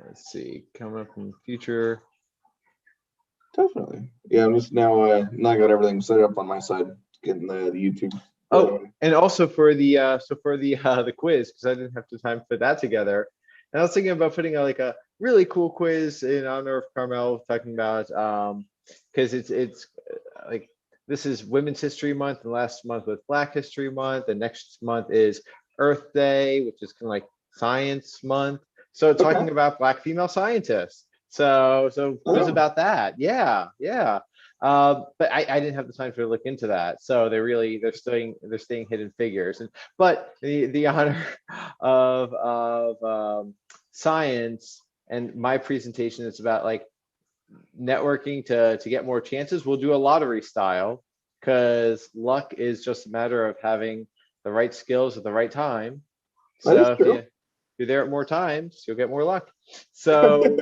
Let's see, coming up in the future. Definitely. Yeah, I'm just now got everything set up on my side, getting the YouTube. Oh, and also for the the quiz, because I didn't have the time to put that together. And I was thinking about putting like a really cool quiz in honor of Carmel, talking about because it's like this is Women's History Month, and last month was Black History Month, and next month is Earth Day, which is kind of like Science Month. So talking about Black female scientists. So quiz about that. Yeah, yeah. But I didn't have the time to look into that. So they're staying hidden figures. And but the honor of science and my presentation is about like networking to get more chances. We'll do a lottery style because luck is just a matter of having the right skills at the right time. So if you're there at more times, you'll get more luck. So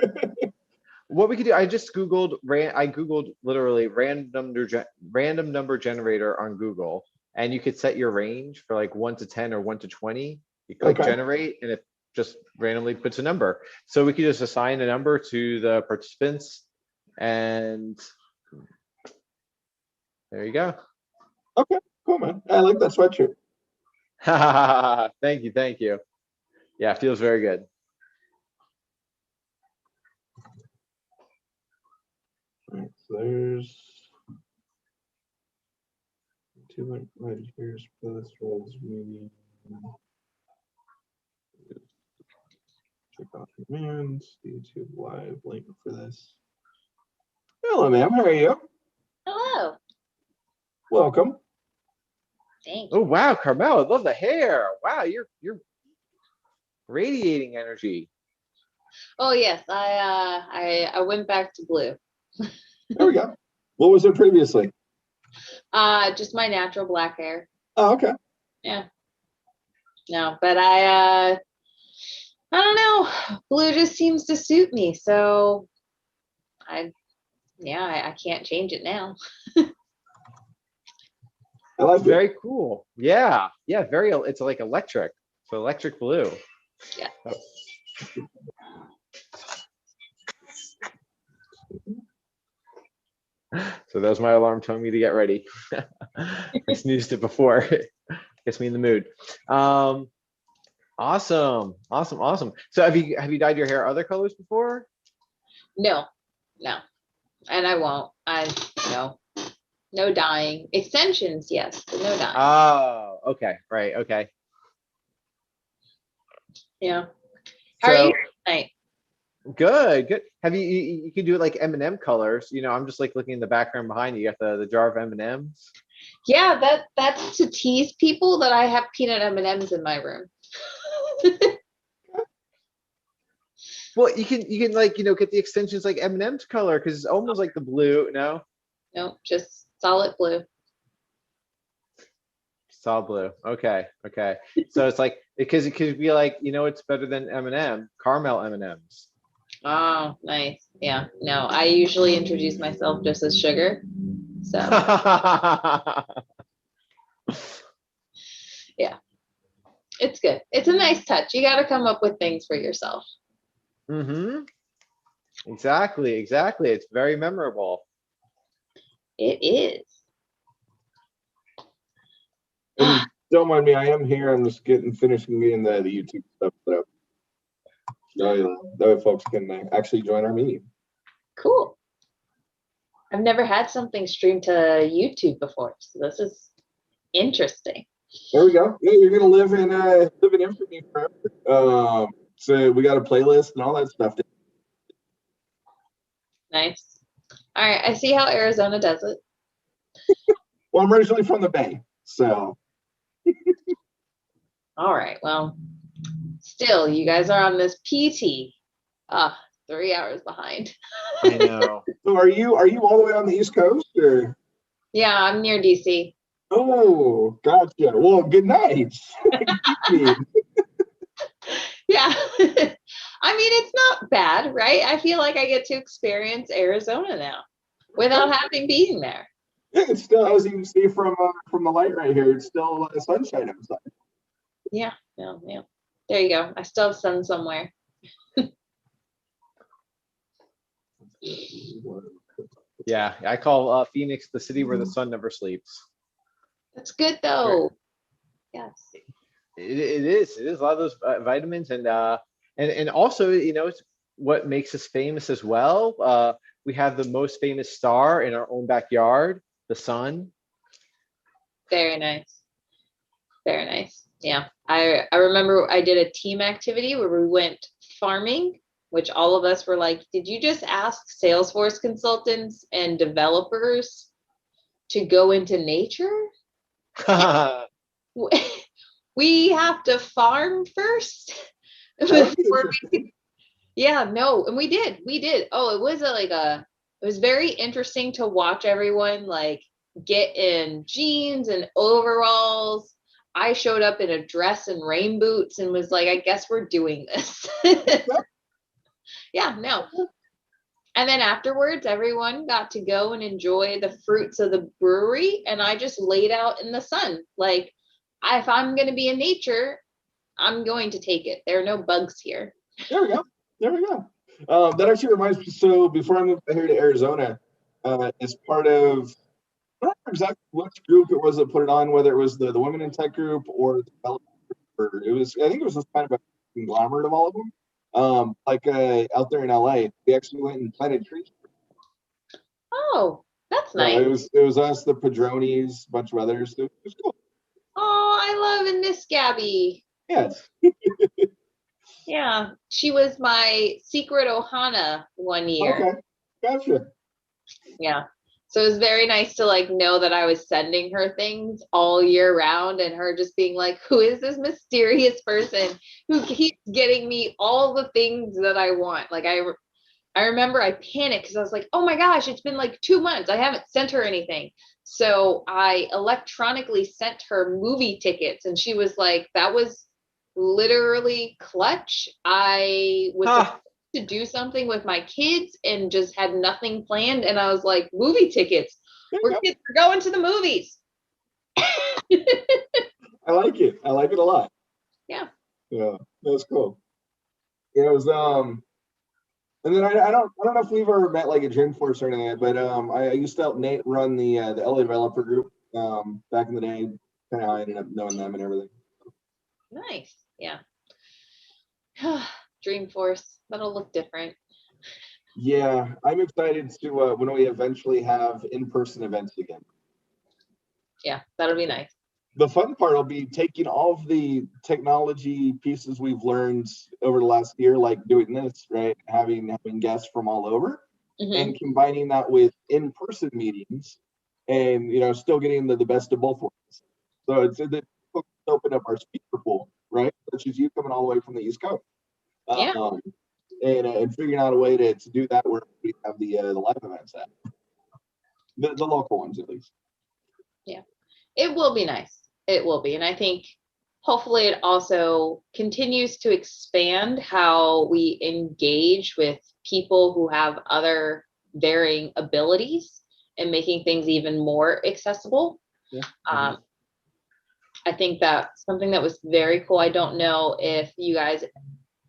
what we could do, I googled literally random number generator on Google, and you could set your range for like 1 to 10 or 1 to 20. You click generate, and it just randomly puts a number. So we could just assign a number to the participants, and there you go. Okay, cool, man. I like that sweatshirt. Thank you. Yeah, it feels very good. Right, so there's 2 right here's plus rolls meeting. Check out commands, YouTube live link for this. Hello, ma'am. How are you? Hello. Welcome. Thank you. Oh wow, Carmel, I love the hair. Wow, you're radiating energy. Oh yes, I went back to blue. There we go. What was it previously? Just my natural black hair. Oh, okay. Yeah. No, but I don't know. Blue just seems to suit me, so I can't change it now. I like very cool. Yeah, yeah, it's like electric. So electric blue. Yeah. Oh. So that was my alarm telling me to get ready. I snoozed it before. Gets me in the mood. Awesome. So have you dyed your hair other colors before? No, and I won't. No dyeing. Extensions, yes, but no dyeing. Oh, okay, right, okay. Yeah. How are you tonight? Good. Have you can do it like M&M colors. You know, I'm just like looking in the background behind you. You got the jar of M&Ms. Yeah, that's to tease people that I have peanut M&Ms in my room. Well, you can like, you know, get the extensions like M&M's color because it's almost like the blue. No, just solid blue. Solid blue. Okay. So it's like because it could be like, you know, it's better than M&M, caramel M&Ms. Oh, nice. Yeah. No, I usually introduce myself just as sugar. So yeah, it's good. It's a nice touch. You got to come up with things for yourself. Exactly. It's very memorable. It is. And don't mind me, I am here. I'm just finishing getting the YouTube stuff set up. That way folks can actually join our meeting. Cool. I've never had something streamed to YouTube before, so this is interesting. There we go. Yeah, you're gonna live in infamy forever. So we got a playlist and all that stuff. Nice. All right, I see how Arizona does it. Well, I'm originally from the Bay, so. All right. Well, still, you guys are on this PT. 3 hours behind. I know. So are you all the way on the East Coast, or? Yeah, I'm near DC. Oh, gotcha. Well, good night. Yeah. I mean, it's not bad, right? I feel like I get to experience Arizona now without having been there. Yeah, it's still, as you can see from the light right here, it's still sunshine outside. Yeah. There you go. I still have sun somewhere. Yeah, I call Phoenix the city where the sun never sleeps. That's good though. Yes. It is. It is a lot of those vitamins and also, it's what makes us famous as well. We have the most famous star in our own backyard, the sun. Very nice. Very nice. Yeah. I remember I did a team activity where we went farming, which all of us were like, did you just ask Salesforce consultants and developers to go into nature? We have to farm first before yeah, no, and we did. Oh, it was very interesting to watch everyone like get in jeans and overalls. I showed up in a dress and rain boots and was like, I guess we're doing this. Yeah, no. And then afterwards, everyone got to go and enjoy the fruits of the brewery. And I just laid out in the sun. Like, if I'm going to be in nature, I'm going to take it. There are no bugs here. There we go. There we go. That actually reminds me. So before I moved here to Arizona, as part of, I don't know exactly which group it was that put it on, whether it was the Women in Tech group or the development group, or it was, I think it was just kind of a conglomerate of all of them. Out there in LA, we actually went and planted trees. Oh, that's So nice. it was us, the Padronis, a bunch of others. It was cool. Oh, I love and miss Gabby. Yes. Yeah, she was my secret Ohana one year. Okay. Gotcha. Yeah. So it was very nice to like know that I was sending her things all year round and her just being like, who is this mysterious person who keeps getting me all the things that I want? Like I remember I panicked because I was like, oh my gosh, it's been like 2 months. I haven't sent her anything. So I electronically sent her movie tickets and she was like, that was literally clutch. I was supposed to do something with my kids and just had nothing planned. And I was like, movie tickets. We're going to the movies. I like it. I like it a lot. Yeah. Yeah, that's cool. Yeah, it was and then I don't know if we've ever met like a Dreamforce or anything, but I used to help Nate run the LA developer group back in the day. Kind of how I ended up knowing them and everything. Nice. Yeah. Dreamforce. That'll look different. Yeah, I'm excited to when we eventually have in-person events again. Yeah, that'll be nice. The fun part will be taking all of the technology pieces we've learned over the last year, like doing this, right? Having guests from all over, and combining that with in-person meetings, and still getting the best of both worlds. So it's open up our speaker pool, right? Such as you coming all the way from the East Coast, and figuring out a way to do that where we have the live events at the local ones at least. Yeah, it will be nice. It will be. And I think hopefully it also continues to expand how we engage with people who have other varying abilities and making things even more accessible. Yeah. I think that something that was very cool. I don't know if you guys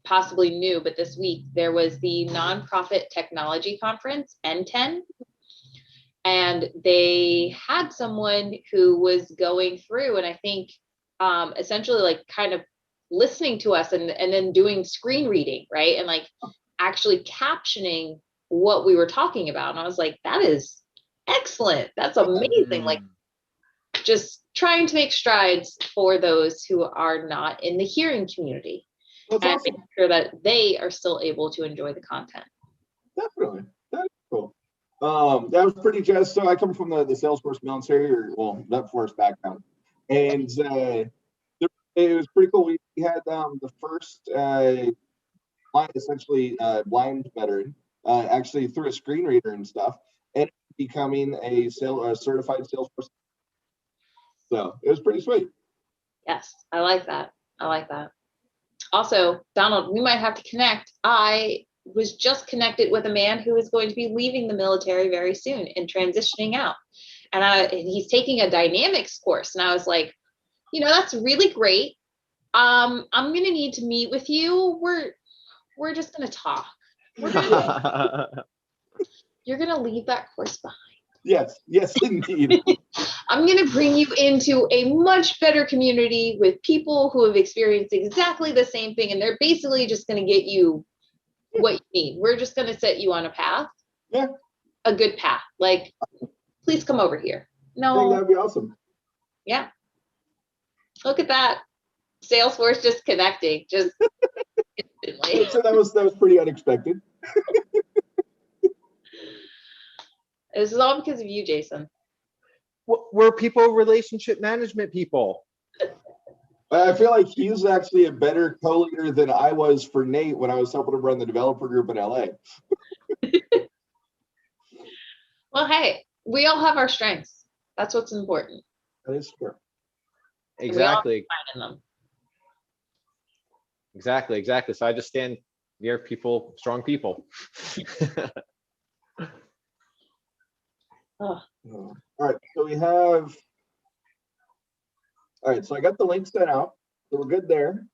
possibly knew, but this week there was the Nonprofit Technology Conference, N10. And they had someone who was going through and I think essentially like kind of listening to us and then doing screen reading, right? And like actually captioning what we were talking about. And I was like, that is excellent. That's amazing. Like just trying to make strides for those who are not in the hearing community. That's and awesome. making sure that they are still able to enjoy the content. Definitely. That's cool. That was pretty jazzed. So I come from the Salesforce military, that force background, and it was pretty cool. We had the first essentially blind veteran actually through a screen reader and stuff, and becoming a certified Salesforce. So it was pretty sweet. Yes, I like that. I like that. Also, Donald, we might have to connect. I was just connected with a man who is going to be leaving the military very soon and transitioning out. And he's taking a dynamics course. And I was like, that's really great. I'm going to need to meet with you. We're just going to talk. You're going to leave that course behind. Yes, indeed. I'm going to bring you into a much better community with people who have experienced exactly the same thing. And they're basically just going to get you what you need. We're just going to set you on a path. Yeah. A good path. Like, please come over here. I think No. that'd be awesome. Yeah. Look at that. Salesforce just connecting. Just instantly. So that was pretty unexpected. This is all because of you, Jason. We're people relationship management people. I feel like he's actually a better co-leader than I was for Nate when I was helping him run the developer group in LA. Well, hey, we all have our strengths. That's what's important. That is true. Exactly. In them. Exactly. So I just stand near people, strong people. Oh. All right, so we have. All right, so I got the link sent out, so we're good there.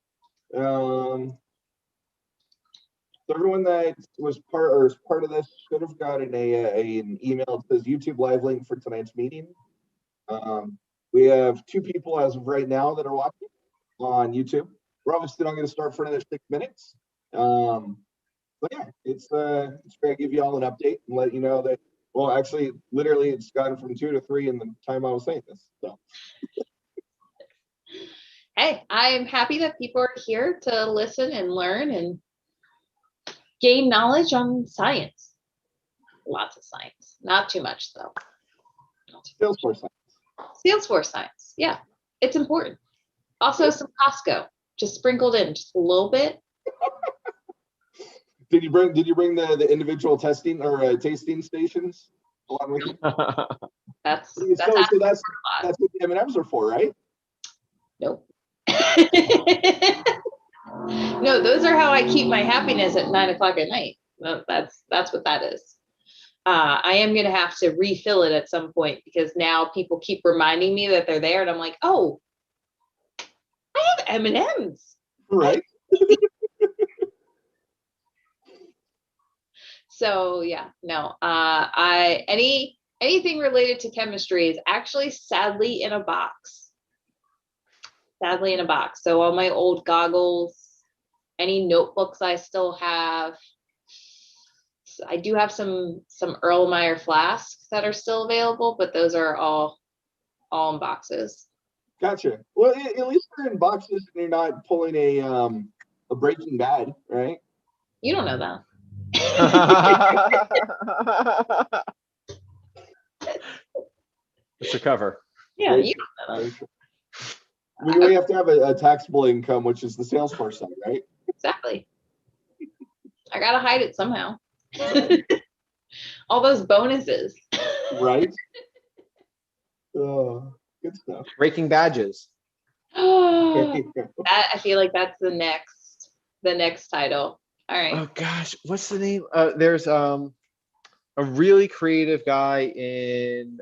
So everyone that was part of this should have gotten an email that says YouTube live link for tonight's meeting. We have 2 people as of right now that are watching on YouTube. We're obviously not going to start for another 6 minutes. But yeah, it's great to give you all an update and let you know that. Well, actually, literally, it's gone from 2 to 3 in the time I was saying this. So. Hey, I'm happy that people are here to listen and learn and gain knowledge on science. Lots of science. Not too much, though. Salesforce science. Salesforce science. Yeah, it's important. Also, some Costco, just sprinkled in just a little bit. Did you bring the individual testing or tasting stations along with you? That's what the M&Ms are for, right? Nope. No, those are how I keep my happiness at 9 o'clock at night. That's what that is. I am gonna have to refill it at some point because now people keep reminding me that they're there, and I'm like, oh, I have M&Ms. Right. So yeah, no. Anything related to chemistry is actually sadly in a box. Sadly in a box. So all my old goggles, any notebooks I still have. I do have some Erlenmeyer flasks that are still available, but those are all in boxes. Gotcha. Well, at least they're in boxes and you're not pulling a Breaking Bad, right? You don't know that. It's a cover. Yeah, you don't know that. We have to have a taxable income, which is the Salesforce side, right? Exactly. I gotta hide it somehow. All those bonuses. Right. Good stuff. Breaking badges. I feel like that's the next title. All right. Oh gosh, what's the name? There's a really creative guy in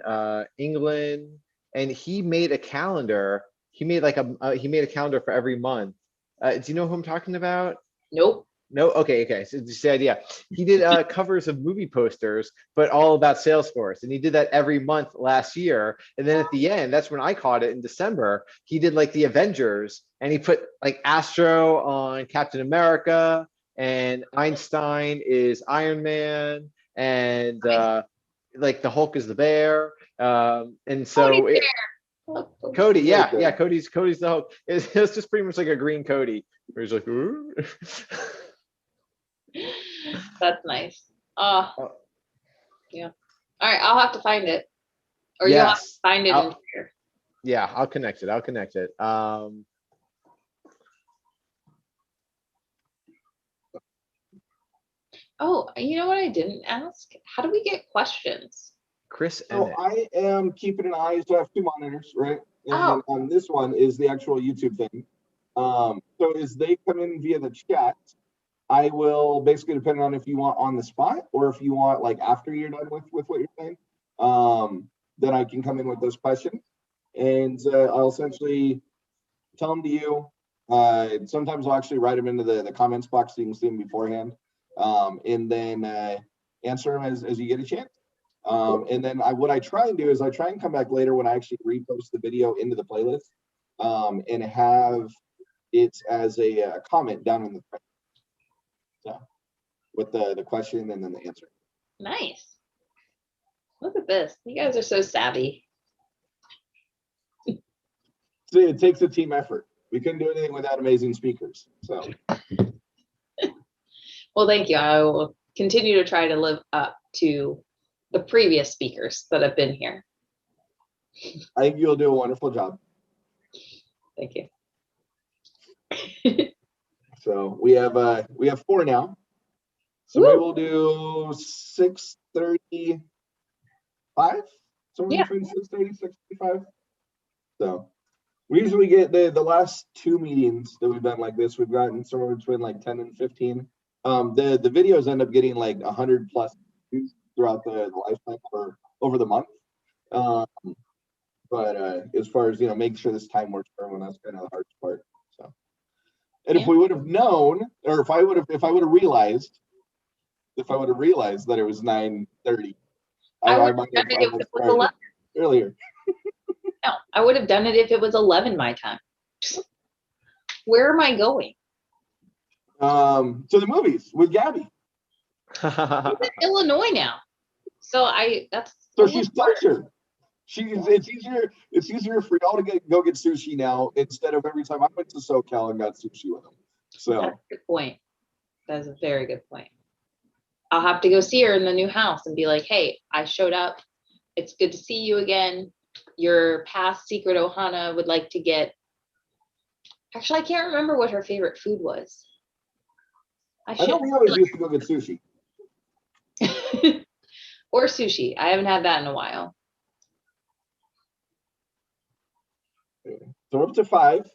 England, and he made a calendar. He made like he made a calendar for every month. Do you know who I'm talking about? Nope. No? Okay. So just the idea. He did covers of movie posters, but all about Salesforce. And he did that every month last year. And then at the end, that's when I caught it in December. He did like the Avengers, and he put like Astro on Captain America, and Einstein is Iron Man, and like the Hulk is the bear. And so Cody, yeah, Cody's the Hulk. It's just pretty much like a green Cody, where he's like, ooh. That's nice. Yeah. All right, I'll have to find it, or you'll have to find it in here. Yeah, I'll connect it. Oh, you know what I didn't ask? How do we get questions? Chris So I am keeping an eye. So I have 2 monitors, right? And on this one is the actual YouTube thing. So as they come in via the chat, I will basically, depending on if you want on the spot or if you want like after you're done with what you're saying, then I can come in with those questions, and I'll essentially tell them to you. Sometimes I'll actually write them into the comments box so you can see them beforehand, and then answer them as you get a chance. And then what I try and do is I try and come back later when I actually repost the video into the playlist, and have it as a comment down in the thread. So with the question and then the answer. Nice. Look at this. You guys are so savvy. So it takes a team effort. We couldn't do anything without amazing speakers. So. Well, thank you. I will continue to try to live up to the previous speakers that have been here. I think you'll do a wonderful job. Thank you. So we have 4 now. So maybe we'll do 6:35, somewhere between 6:30 6:35. So we usually get the last 2 meetings that we've done like this. We've gotten somewhere between like 10 and 15. The videos end up getting like 100 plus views throughout the lifetime or over the month. But as far as making sure this time works for everyone, that's kind of the hardest part. So, and if we would have known, or if I would have realized that it was 9:30, I might have started earlier. No, I would have done it if it was 11 my time. Where am I going? To the movies with Gabby. She's in Illinois now, so she's closer. It's easier for y'all to go get sushi now instead of every time I went to SoCal and got sushi with them. So that's a good point. That's a very good point. I'll have to go see her in the new house and be like, hey, I showed up. It's good to see you again. Your past secret Ohana would like to get. Actually, I can't remember what her favorite food was. I know we always used to go get sushi. Or sushi. I haven't had that in a while. So we're up to 5.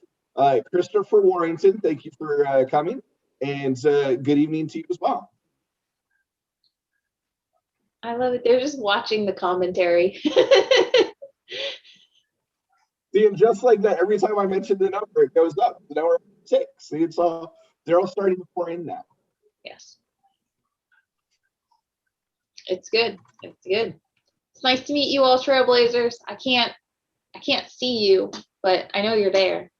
Christopher Warrington, thank you for coming. And good evening to you as well. I love it. They're just watching the commentary. See, and just like that, every time I mention the number, it goes up. So now we're at 6. See, they're all starting to pour in now. Yes. It's good. It's good. It's nice to meet you all, Trailblazers. I can't see you, but I know you're there.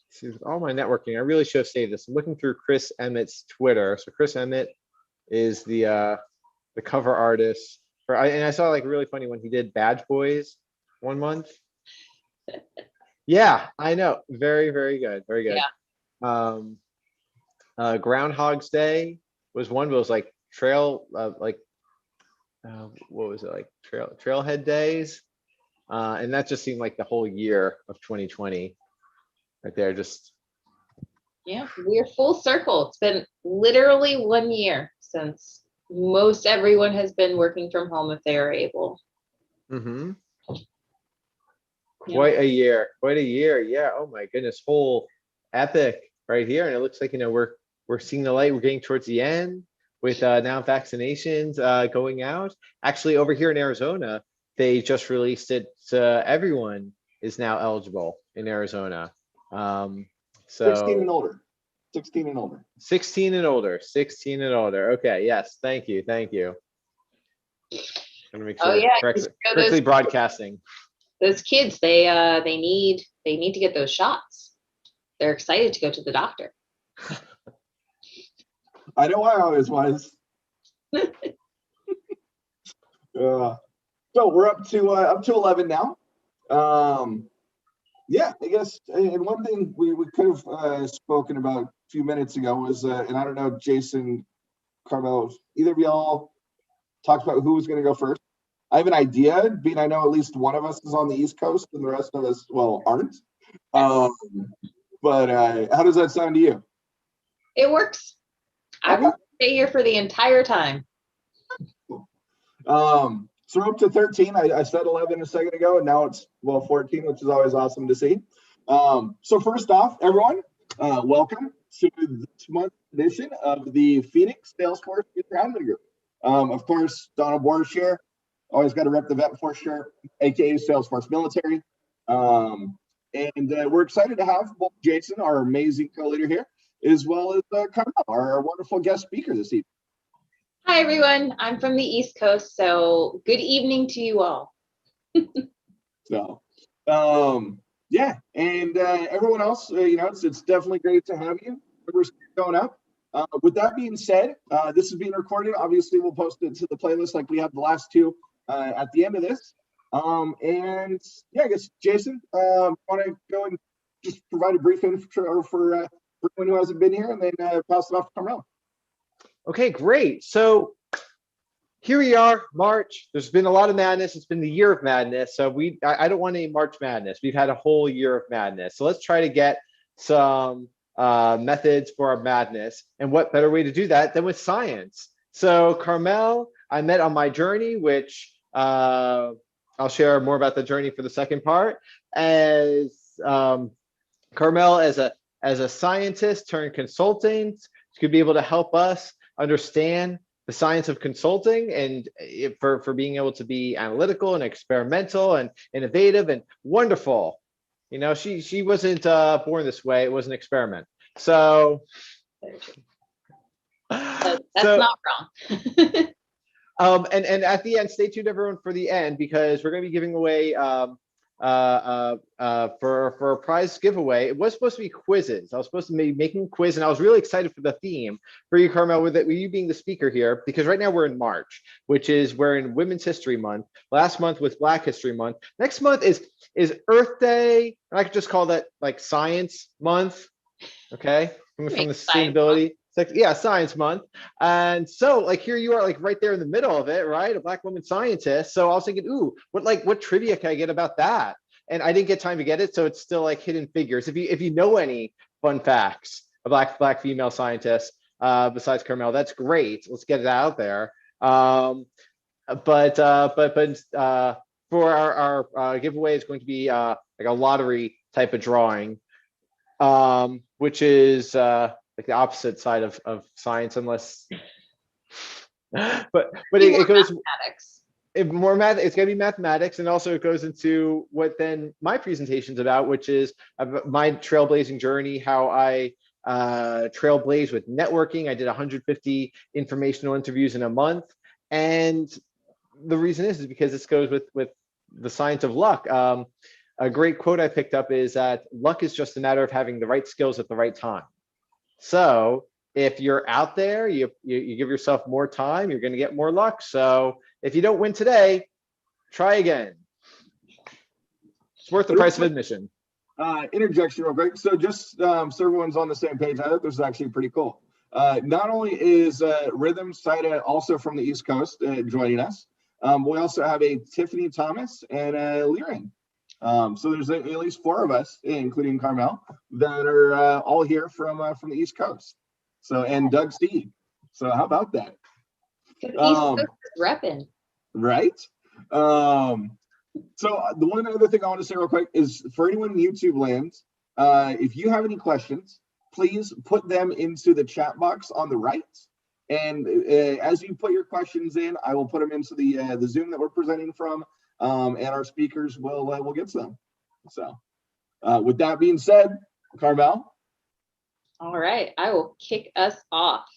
See, with all my networking, I really should have saved this. I'm looking through Chris Emmett's Twitter. So Chris Emmett is the cover artist for, and I saw like really funny when he did Badge Boys one month. Yeah, I know. Very, very good. Very good. Yeah. Groundhog's Day was one, but it was like what was it, like Trailhead Days? And that just seemed like the whole year of 2020 right there. Just yeah, we're full circle. It's been literally 1 year since most everyone has been working from home if they are able. Mm-hmm. Quite a year. Yeah. Oh my goodness. Whole epic right here. And it looks like, we're seeing the light. We're getting towards the end with now vaccinations going out. Actually, over here in Arizona, they just released it. Everyone is now eligible in Arizona. So 16 and older. 16 and older. 16 and older. 16 and older. Okay. Yes. Thank you. I'm gonna make sure correctly broadcasting. Those kids, they need to get those shots. They're excited to go to the doctor. I know I always was. So we're up to 11 now. Yeah, I guess. And one thing we could have spoken about a few minutes ago was, and I don't know, Jason, Carmelo, either of y'all talked about who was going to go first. I have an idea, being I know at least one of us is on the East Coast and the rest of us, aren't. But how does that sound to you? It works. I will stay here for the entire time. So we're up to 13. I said 11 a second ago, and now it's 14, which is always awesome to see. So first off, everyone, welcome to this month's edition of the Phoenix Salesforce Admin Group. Of course, Donald Boris here. Always got to rep the Vet Force shirt, aka Salesforce Military. And we're excited to have both Jason, our amazing co-leader here, as well as Carmel, our wonderful guest speaker this evening. Hi, everyone. I'm from the East Coast, so good evening to you all. So, yeah, and everyone else, it's definitely great to have you. We're going up. With that being said, this is being recorded. Obviously, we'll post it to the playlist like we have the last two at the end of this. And yeah, I guess Jason, want to go and just provide a brief intro for anyone who hasn't been here, and then pass it off to Carmel. Okay, great. So here we are, March. There's been a lot of madness. It's been the year of madness. So I don't want any March madness. We've had a whole year of madness. So let's try to get some methods for our madness. And what better way to do that than with science? So Carmel, I met on my journey, which I'll share more about the journey for the second part. As Carmel, as a scientist turned consultant, could be able to help us understand the science of consulting and for being able to be analytical and experimental and innovative and wonderful. You know, she wasn't born this way. It was an experiment. So that's not wrong. And at the end, stay tuned, everyone, for the end, because we're going to be giving away for a prize giveaway. It was supposed to be quizzes. I was supposed to be making a quiz, and I was really excited for the theme for you, Carmel, with you being the speaker here, because right now we're in March, we're in Women's History Month. Last month was Black History Month. Next month is Earth Day, and I could just call that like Science Month. Okay, from the sustainability. Yeah, Science Month. And so like here you are, like right there in the middle of it, right? A Black woman scientist. So I was thinking, ooh, what trivia can I get about that? And I didn't get time to get it, so it's still like hidden figures. If you know any fun facts of Black female scientists besides Carmel, that's great. Let's get it out there. But for our giveaway is going to be like a lottery type of drawing, which is like the opposite side of science, unless but it goes mathematics. It's going to be mathematics, and also it goes into what then my presentation's about, which is my trailblazing journey, how I trailblazed with networking. I did 150 informational interviews in a month, and the reason is because this goes with the science of luck. A great quote I picked up is that luck is just a matter of having the right skills at the right time. So if you're out there, you give yourself more time, you're going to get more luck. So if you don't win today, try again. It's worth the price of admission. Interjection real quick. So just so everyone's on the same page, I thought this is actually pretty cool. Not only is Rhythm Saida also from the East Coast joining us, we also have a Tiffany Thomas and a Liren. So there's at least 4 of us, including Carmel, that are all here from the East Coast. So, and Doug Steed. So how about that? East Coast is repping. Right. So the one other thing I want to say real quick is for anyone in YouTube land, if you have any questions, please put them into the chat box on the right. And as you put your questions in, I will put them into the Zoom that we're presenting from. And our speakers will get some. So with that being said, Carmel. All right, I will kick us off.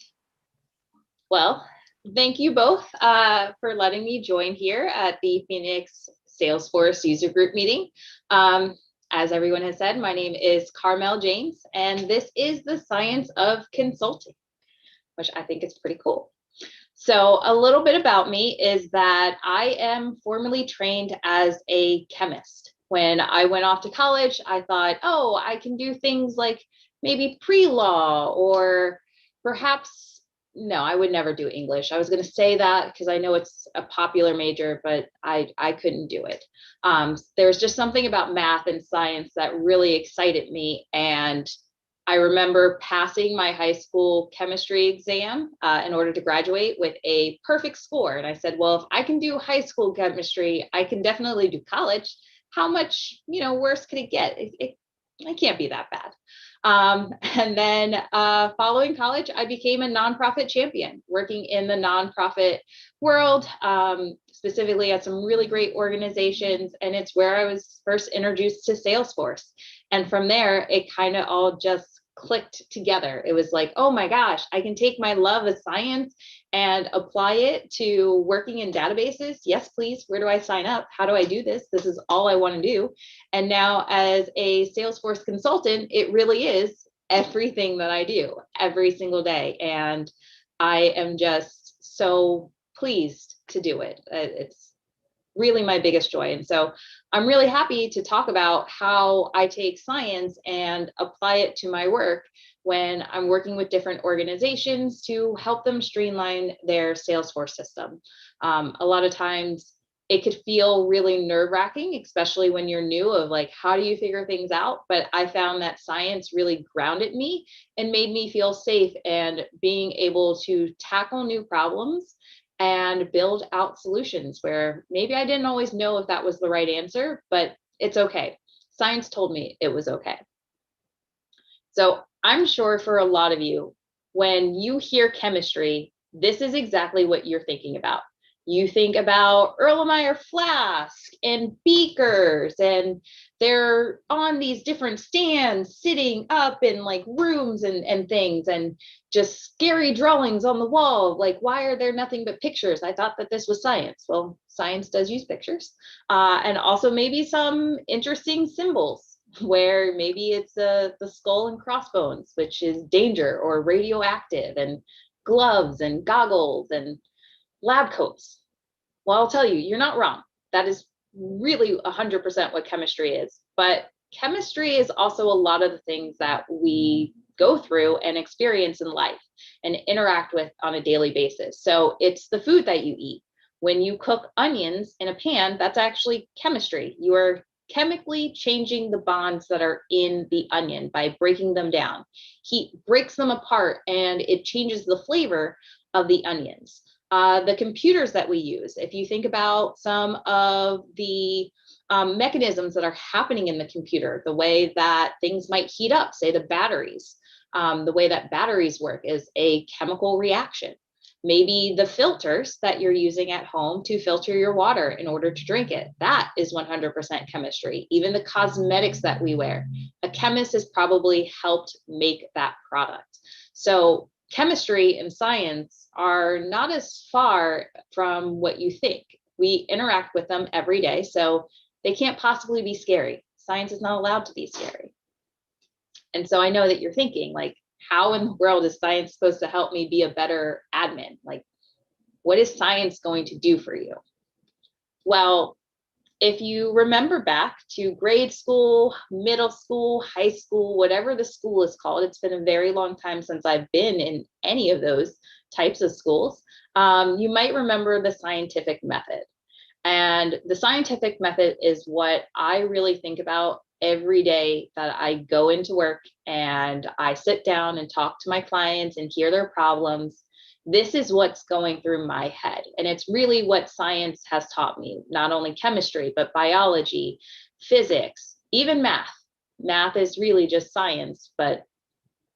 Well, thank you both for letting me join here at the Phoenix Salesforce user group meeting. As everyone has said, my name is Carmel James, and this is the science of consulting, which I think is pretty cool. So a little bit about me is that I am formally trained as a chemist. When I went off to college, I thought, oh, I can do things like maybe pre-law, or perhaps, no, I would never do English. I was going to say that because I know it's a popular major, but I couldn't do it. There's just something about math and science that really excited me. And I remember passing my high school chemistry exam in order to graduate with a perfect score. And I said, well, if I can do high school chemistry, I can definitely do college. How much, worse could it get? It can't be that bad. And then following college, I became a nonprofit champion, working in the nonprofit world, specifically at some really great organizations. And it's where I was first introduced to Salesforce. And from there, it kind of all just clicked together. It was like, oh my gosh, I can take my love of science and apply it to working in databases. Yes, please. Where do I sign up? How do I do this? This is all I want to do. And now as a Salesforce consultant, it really is everything that I do every single day. And I am just so pleased to do it. It's really my biggest joy. And so I'm really happy to talk about how I take science and apply it to my work when I'm working with different organizations to help them streamline their Salesforce system. A lot of times it could feel really nerve-wracking, especially when you're new, of like, how do you figure things out? But I found that science really grounded me and made me feel safe, and being able to tackle new problems and build out solutions where maybe I didn't always know if that was the right answer, but it's okay. Science told me it was okay. So I'm sure for a lot of you, when you hear chemistry, this is exactly what you're thinking about. You think about Erlenmeyer flask and beakers, and they're on these different stands sitting up in like rooms and things, and just scary drawings on the wall. Like, why are there nothing but pictures? I thought that this was science. Well, science does use pictures. And also maybe some interesting symbols, where maybe it's the skull and crossbones, which is danger or radioactive, and gloves and goggles and lab coats. Well, I'll tell you, you're not wrong. That is really 100% what chemistry is. But chemistry is also a lot of the things that we go through and experience in life and interact with on a daily basis. So it's the food that you eat. When you cook onions in a pan, that's actually chemistry. You are chemically changing the bonds that are in the onion by breaking them down. Heat breaks them apart and it changes the flavor of the onions. The computers that we use, if you think about some of the mechanisms that are happening in the computer, the way that things might heat up, say the batteries, the way that batteries work is a chemical reaction. Maybe the filters that you're using at home to filter your water in order to drink it, that is 100% chemistry. Even the cosmetics that we wear, a chemist has probably helped make that product. So chemistry and science are not as far from what you think. We interact with them every day, so they can't possibly be scary. Science is not allowed to be scary. And so I know that you're thinking, like, how in the world is science supposed to help me be a better admin? Like, what is science going to do for you? Well, if you remember back to grade school, middle school, high school, whatever the school is called, it's been a very long time since I've been in any of those types of schools. You might remember the scientific method. And the scientific method is what I really think about every day that I go into work and I sit down and talk to my clients and hear their problems. This is what's going through my head. And it's really what science has taught me, not only chemistry, but biology, physics, even math. Math is really just science, but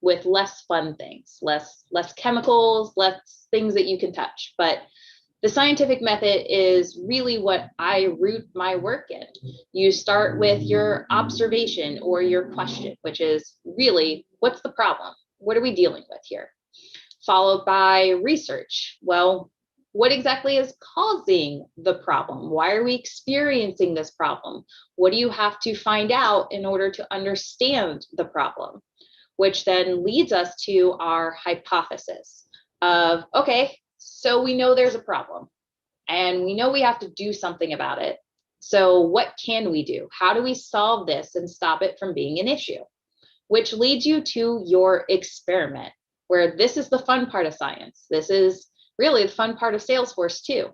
with less fun things, less chemicals, less things that you can touch. But the scientific method is really what I root my work in. You start with your observation or your question, which is really, what's the problem? What are we dealing with here? Followed by research. Well, what exactly is causing the problem? Why are we experiencing this problem? What do you have to find out in order to understand the problem? Which then leads us to our hypothesis of, okay, so we know there's a problem and we know we have to do something about it. So what can we do? How do we solve this and stop it from being an issue? Which leads you to your experiment, where this is the fun part of science. This is really the fun part of Salesforce too.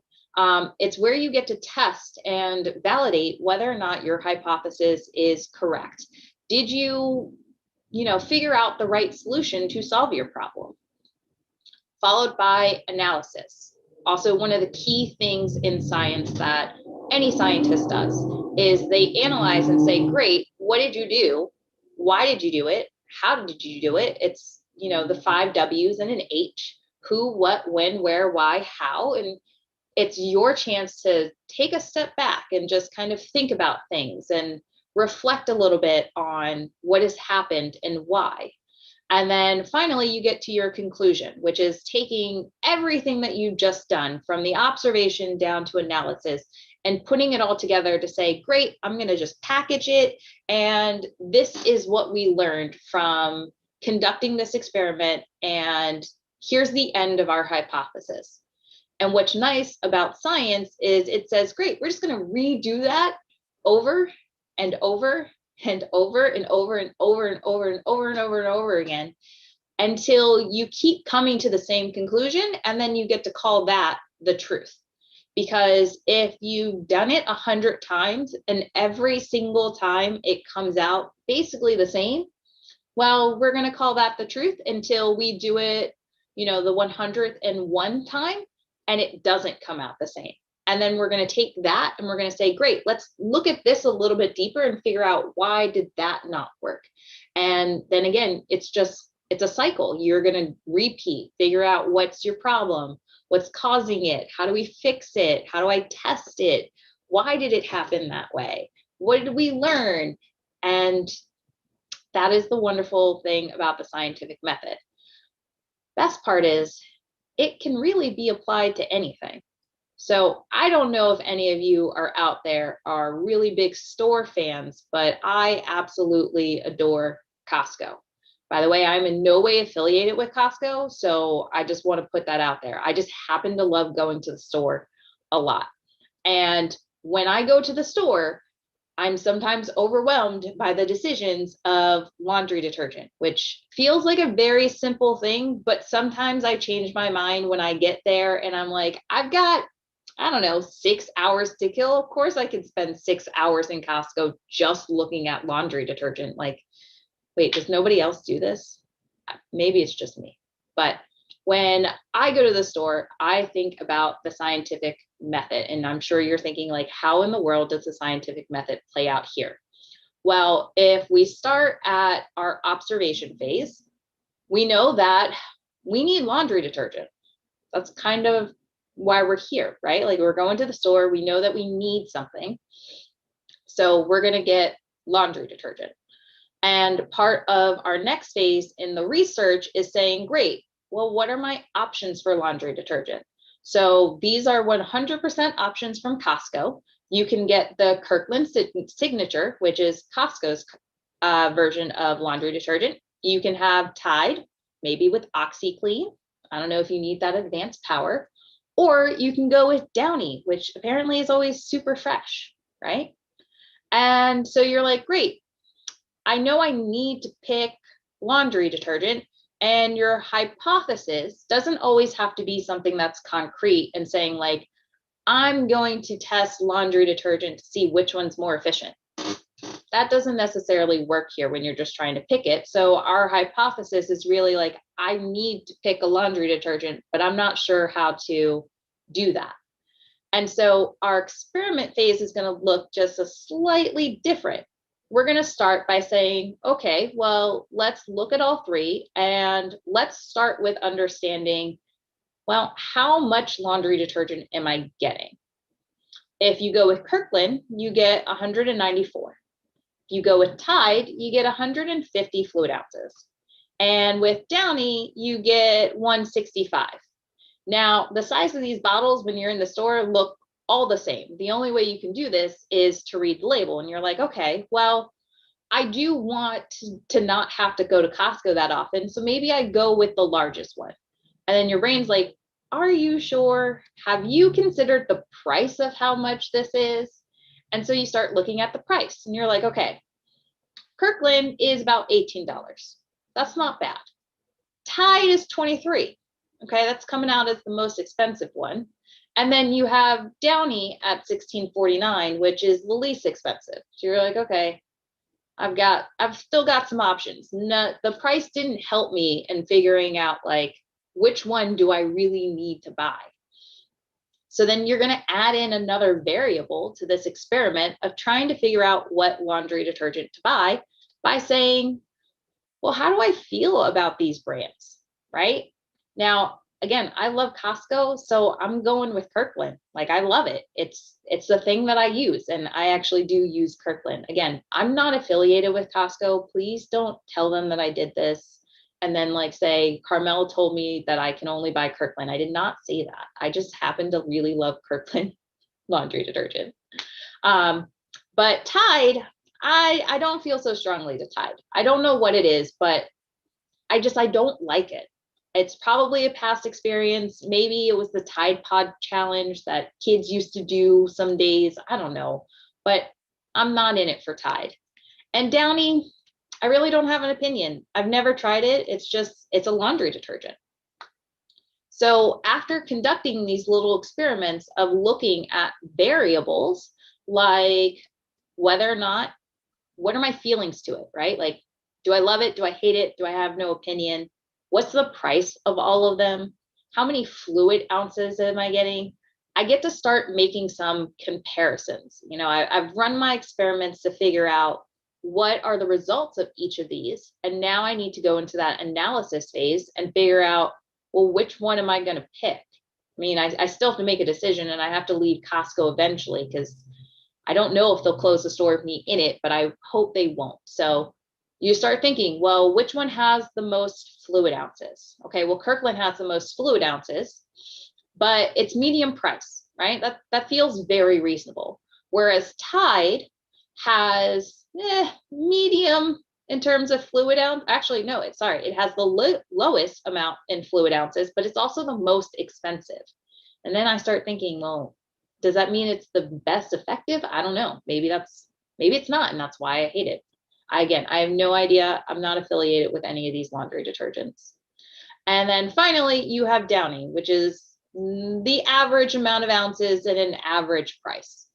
It's where you get to test and validate whether or not your hypothesis is correct. Did you figure out the right solution to solve your problem? Followed by analysis. Also, one of the key things in science that any scientist does is they analyze and say, great, what did you do? Why did you do it? How did you do it? It's, the 5 W's and an H: who, what, when, where, why, how. And it's your chance to take a step back and just kind of think about things and reflect a little bit on what has happened and why. And then finally, you get to your conclusion, which is taking everything that you've just done from the observation down to analysis and putting it all together to say, great, I'm going to just package it. And this is what we learned from conducting this experiment. And here's the end of our hypothesis. And what's nice about science is it says, great, we're just going to redo that over and over and over and over and over and over and over and over and over again until you keep coming to the same conclusion, and then you get to call that the truth. Because if you've done it 100 times and every single time it comes out basically the same, well, we're going to call that the truth until we do it, the 101st time and it doesn't come out the same. And then we're going to take that and we're going to say, great, let's look at this a little bit deeper and figure out why did that not work? And then again, it's a cycle. You're going to repeat, figure out what's your problem, what's causing it, how do we fix it, how do I test it, why did it happen that way, what did we learn? And that is the wonderful thing about the scientific method. Best part is it can really be applied to anything. So I don't know if any of you are out there are really big store fans, but I absolutely adore Costco. By the way, I'm in no way affiliated with Costco, so I just want to put that out there. I just happen to love going to the store a lot. And when I go to the store, I'm sometimes overwhelmed by the decisions of laundry detergent, which feels like a very simple thing, but sometimes I change my mind when I get there and I'm like, I've got, 6 hours to kill. Of course, I could spend 6 hours in Costco just looking at laundry detergent. Like, wait, does nobody else do this? Maybe it's just me. But when I go to the store, I think about the scientific method. And I'm sure you're thinking, like, how in the world does the scientific method play out here? Well, if we start at our observation phase, we know that we need laundry detergent. That's kind of why we're here, right? Like, we're going to the store, we know that we need something. So we're going to get laundry detergent. And part of our next phase in the research is saying, great, well, what are my options for laundry detergent? So these are 100% options from Costco. You can get the Kirkland Signature, which is Costco's version of laundry detergent. You can have Tide, maybe with OxyClean. I don't know if you need that advanced power. Or you can go with Downy, which apparently is always super fresh, right? And so you're like, great, I know I need to pick laundry detergent, and your hypothesis doesn't always have to be something that's concrete and saying, like, I'm going to test laundry detergent to see which one's more efficient. That doesn't necessarily work here when you're just trying to pick it. So our hypothesis is really like, I need to pick a laundry detergent, but I'm not sure how to do that. And so our experiment phase is going to look just a slightly different. We're going to start by saying, okay, well, let's look at all three and let's start with understanding, well, how much laundry detergent am I getting? If you go with Kirkland, you get 194. If you go with Tide, you get 150 fluid ounces. And with Downy, you get 165. Now, the size of these bottles when you're in the store look all the same. The only way you can do this is to read the label. And you're like, okay, well, I do want to not have to go to Costco that often. So maybe I go with the largest one. And then your brain's like, are you sure? Have you considered the price of how much this is? And so you start looking at the price and you're like, okay, Kirkland is about $18. That's not bad. Tide is 23. Okay, that's coming out as the most expensive one. And then you have Downy at $16.49, which is the least expensive. So you're like, okay, I've still got some options. No, the price didn't help me in figuring out, like, which one do I really need to buy? So then you're going to add in another variable to this experiment of trying to figure out what laundry detergent to buy by saying, well, how do I feel about these brands, right? Now, again, I love Costco, so I'm going with Kirkland. Like, I love it. It's the thing that I use, and I actually do use Kirkland. Again, I'm not affiliated with Costco. Please don't tell them that I did this and then like say Carmel told me that I can only buy Kirkland. I did not say that. I just happen to really love Kirkland laundry detergent. But Tide, I don't feel so strongly to Tide. I don't know what it is, but I don't like it. It's probably a past experience. Maybe it was the Tide Pod challenge that kids used to do some days. I don't know, but I'm not in it for Tide. And Downy, I really don't have an opinion. I've never tried it. It's a laundry detergent. So after conducting these little experiments of looking at variables, like whether or not, what are my feelings to it, right? Like, do I love it? Do I hate it? Do I have no opinion? What's the price of all of them? How many fluid ounces am I getting? I get to start making some comparisons. You know, I've run my experiments to figure out what are the results of each of these. And now I need to go into that analysis phase and figure out, well, which one am I going to pick? I mean, I still have to make a decision, and I have to leave Costco eventually because I don't know if they'll close the store with me in it, but I hope they won't. So you start thinking, well, which one has the most fluid ounces? Okay, well, Kirkland has the most fluid ounces, but it's medium price, right? That feels very reasonable. Whereas Tide has medium in terms of fluid ounce. Actually, no, it has the lowest amount in fluid ounces, but it's also the most expensive. And then I start thinking, well, does that mean it's the best effective? I don't know. Maybe it's not, and that's why I hate it. Again, I have no idea. I'm not affiliated with any of these laundry detergents. And then finally, you have Downy, which is the average amount of ounces at an average price.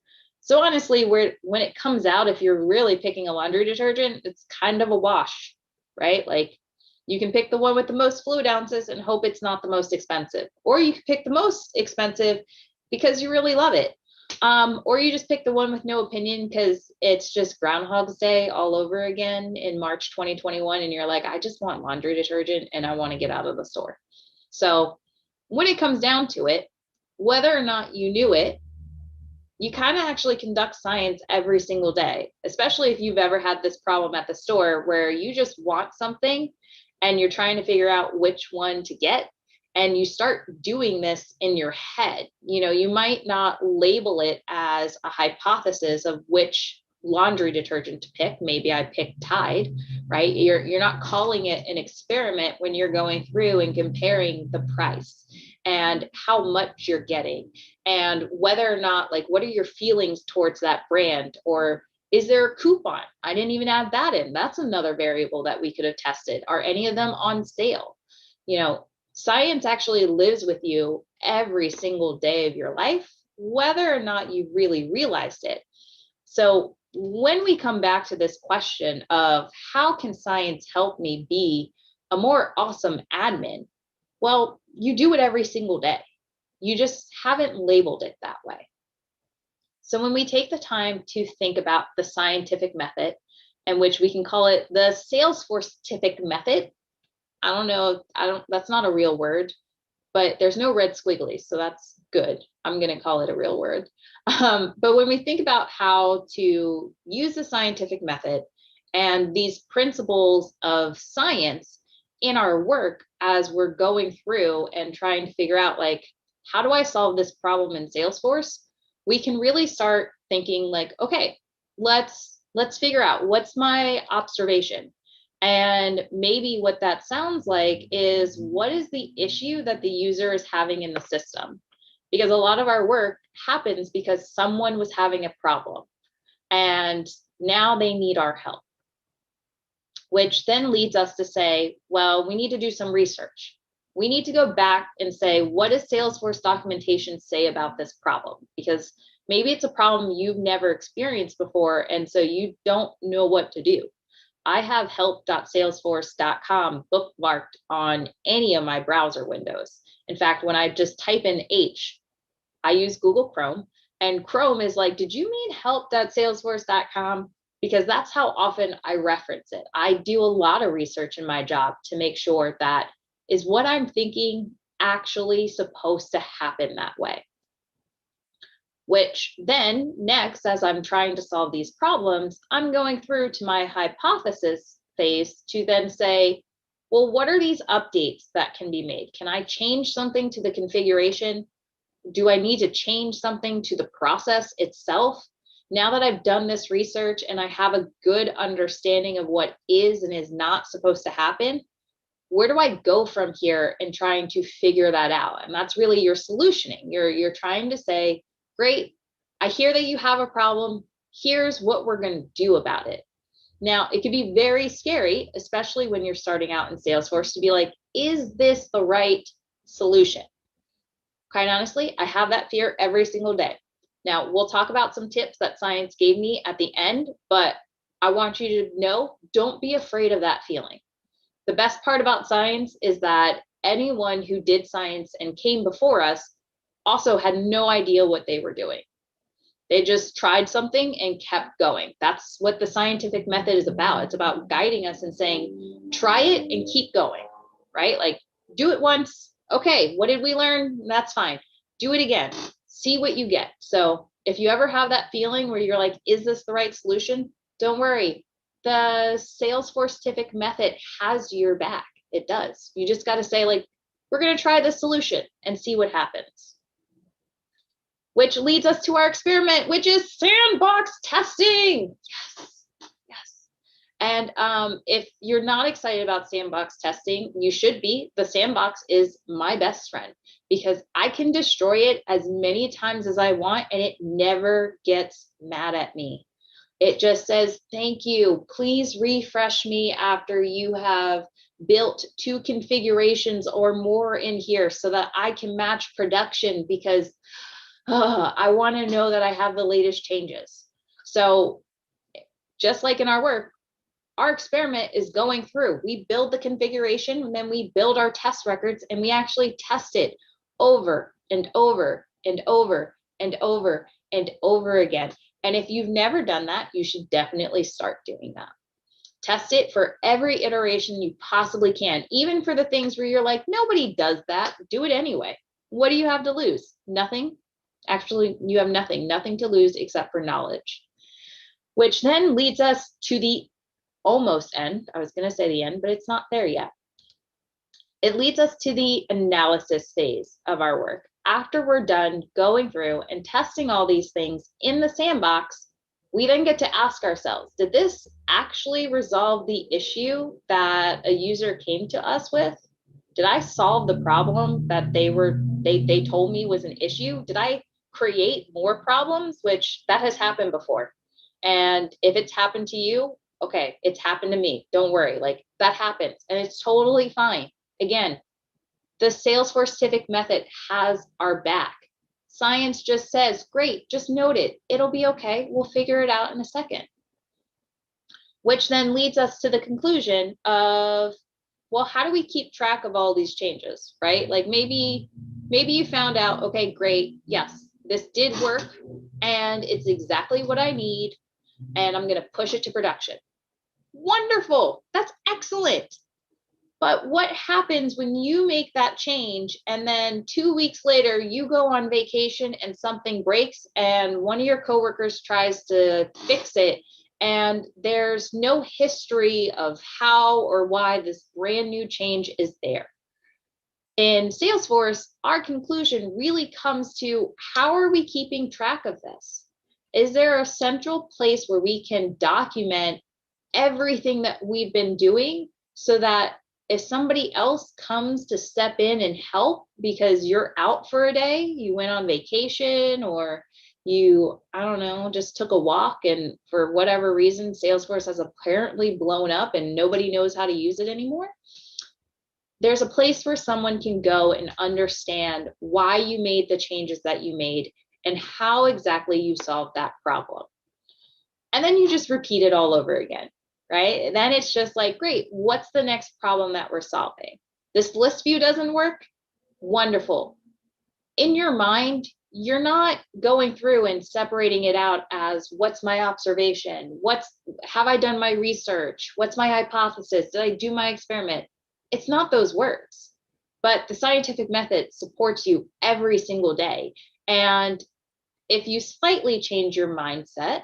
So honestly, when it comes out, if you're really picking a laundry detergent, it's kind of a wash, right? Like, you can pick the one with the most fluid ounces and hope it's not the most expensive, or you can pick the most expensive because you really love it. Or you just pick the one with no opinion because it's just Groundhog's Day all over again in March 2021. And you're like, I just want laundry detergent and I want to get out of the store. So when it comes down to it, whether or not you knew it, you kind of actually conduct science every single day, especially if you've ever had this problem at the store where you just want something and you're trying to figure out which one to get. And you start doing this in your head. You know, you might not label it as a hypothesis of which laundry detergent to pick. Maybe I picked Tide, right? You're not calling it an experiment when you're going through and comparing the price and how much you're getting and whether or not, like, what are your feelings towards that brand, or is there a coupon? I didn't even add that in. That's another variable that we could have tested. Are any of them on sale? You know, science actually lives with you every single day of your life, whether or not you really realized it. So when we come back to this question of how can science help me be a more awesome admin? Well, you do it every single day. You just haven't labeled it that way. So when we take the time to think about the scientific method, in which we can call it the Salesforce-tific method, that's not a real word, but there's no red squigglies, so that's good. I'm going to call it a real word. But when we think about how to use the scientific method and these principles of science in our work as we're going through and trying to figure out, like, how do I solve this problem in Salesforce? We can really start thinking like, okay, let's figure out what's my observation. And maybe what that sounds like is, what is the issue that the user is having in the system? Because a lot of our work happens because someone was having a problem and now they need our help, which then leads us to say, well, we need to do some research. We need to go back and say, what does Salesforce documentation say about this problem? Because maybe it's a problem you've never experienced before, and so you don't know what to do. I have help.salesforce.com bookmarked on any of my browser windows. In fact, when I just type in H, I use Google Chrome, and Chrome is like, did you mean help.salesforce.com? Because that's how often I reference it. I do a lot of research in my job to make sure that is what I'm thinking actually supposed to happen that way? Which then next, as I'm trying to solve these problems, I'm going through to my hypothesis phase to then say, well, what are these updates that can be made? Can I change something to the configuration? Do I need to change something to the process itself? Now that I've done this research and I have a good understanding of what is and is not supposed to happen, where do I go from here in trying to figure that out? And that's really your solutioning. You're trying to say, great, I hear that you have a problem. Here's what we're going to do about it. Now, it can be very scary, especially when you're starting out in Salesforce, to be like, is this the right solution? Quite honestly, I have that fear every single day. Now, we'll talk about some tips that science gave me at the end, but I want you to know, don't be afraid of that feeling. The best part about science is that anyone who did science and came before us also had no idea what they were doing. They just tried something and kept going. That's what the scientific method is about. It's about guiding us and saying, try it and keep going, right? Like, do it once. Okay, what did we learn? That's fine. Do it again. See what you get. So if you ever have that feeling where you're like, is this the right solution? Don't worry. The Salesforce method has your back. It does. You just got to say, like, we're going to try this solution and see what happens. Which leads us to our experiment, which is sandbox testing. Yes, yes. And if you're not excited about sandbox testing, you should be. The sandbox is my best friend because I can destroy it as many times as I want and it never gets mad at me. It just says, thank you. Please refresh me after you have built 2 configurations or more in here so that I can match production because I want to know that I have the latest changes. So just like in our work, our experiment is going through. We build the configuration and then we build our test records and we actually test it over and over and over and over and over again. And if you've never done that, you should definitely start doing that. Test it for every iteration you possibly can, even for the things where you're like, nobody does that. Do it anyway. What do you have to lose? Nothing. Actually, you have nothing to lose except for knowledge, which then leads us to the almost end. I was going to say the end, but it's not there yet. It leads us to the analysis phase of our work. After we're done going through and testing all these things in the sandbox, we then get to ask ourselves, did this actually resolve the issue that a user came to us with? Did I solve the problem that they told me was an issue? Did I create more problems? Which that has happened before. And if it's happened to you, okay, it's happened to me. Don't worry, like that happens and it's totally fine. Again, the Salesforce method has our back. Science just says, great, just note it. It'll be okay. We'll figure it out in a second. Which then leads us to the conclusion of, well, how do we keep track of all these changes, right? Like maybe you found out, okay, great, yes, this did work and it's exactly what I need and I'm going to push it to production. Wonderful, that's excellent. But what happens when you make that change and then 2 weeks later you go on vacation and something breaks and one of your coworkers tries to fix it and there's no history of how or why this brand new change is there? In Salesforce, our conclusion really comes to, how are we keeping track of this? Is there a central place where we can document everything that we've been doing so that if somebody else comes to step in and help because you're out for a day, you went on vacation or you, I don't know, just took a walk and for whatever reason, Salesforce has apparently blown up and nobody knows how to use it anymore. There's a place where someone can go and understand why you made the changes that you made and how exactly you solved that problem. And then you just repeat it all over again, right? And then it's just like, great, what's the next problem that we're solving? This list view doesn't work? Wonderful. In your mind, you're not going through and separating it out as what's my observation? Have I done my research? What's my hypothesis? Did I do my experiment? It's not those words. but the scientific method supports you every single day. And if you slightly change your mindset,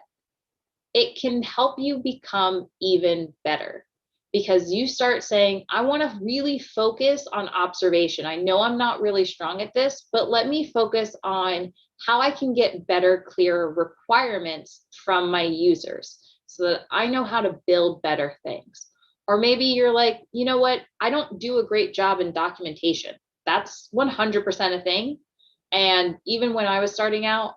it can help you become even better, because you start saying, I want to really focus on observation. I know I'm not really strong at this, but let me focus on how I can get better, clearer requirements from my users so that I know how to build better things. Or maybe you're like, you know what? I don't do a great job in documentation. That's 100% a thing. And even when I was starting out,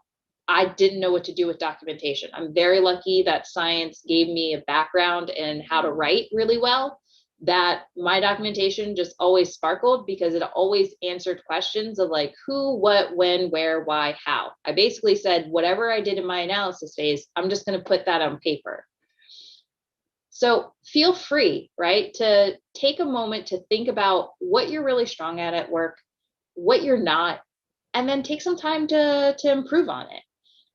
I didn't know what to do with documentation. I'm very lucky that science gave me a background in how to write really well, that my documentation just always sparkled because it always answered questions of like who, what, when, where, why, how. I basically said, whatever I did in my analysis phase, I'm just going to put that on paper. So feel free, right, to take a moment to think about what you're really strong at work, what you're not, and then take some time to improve on it.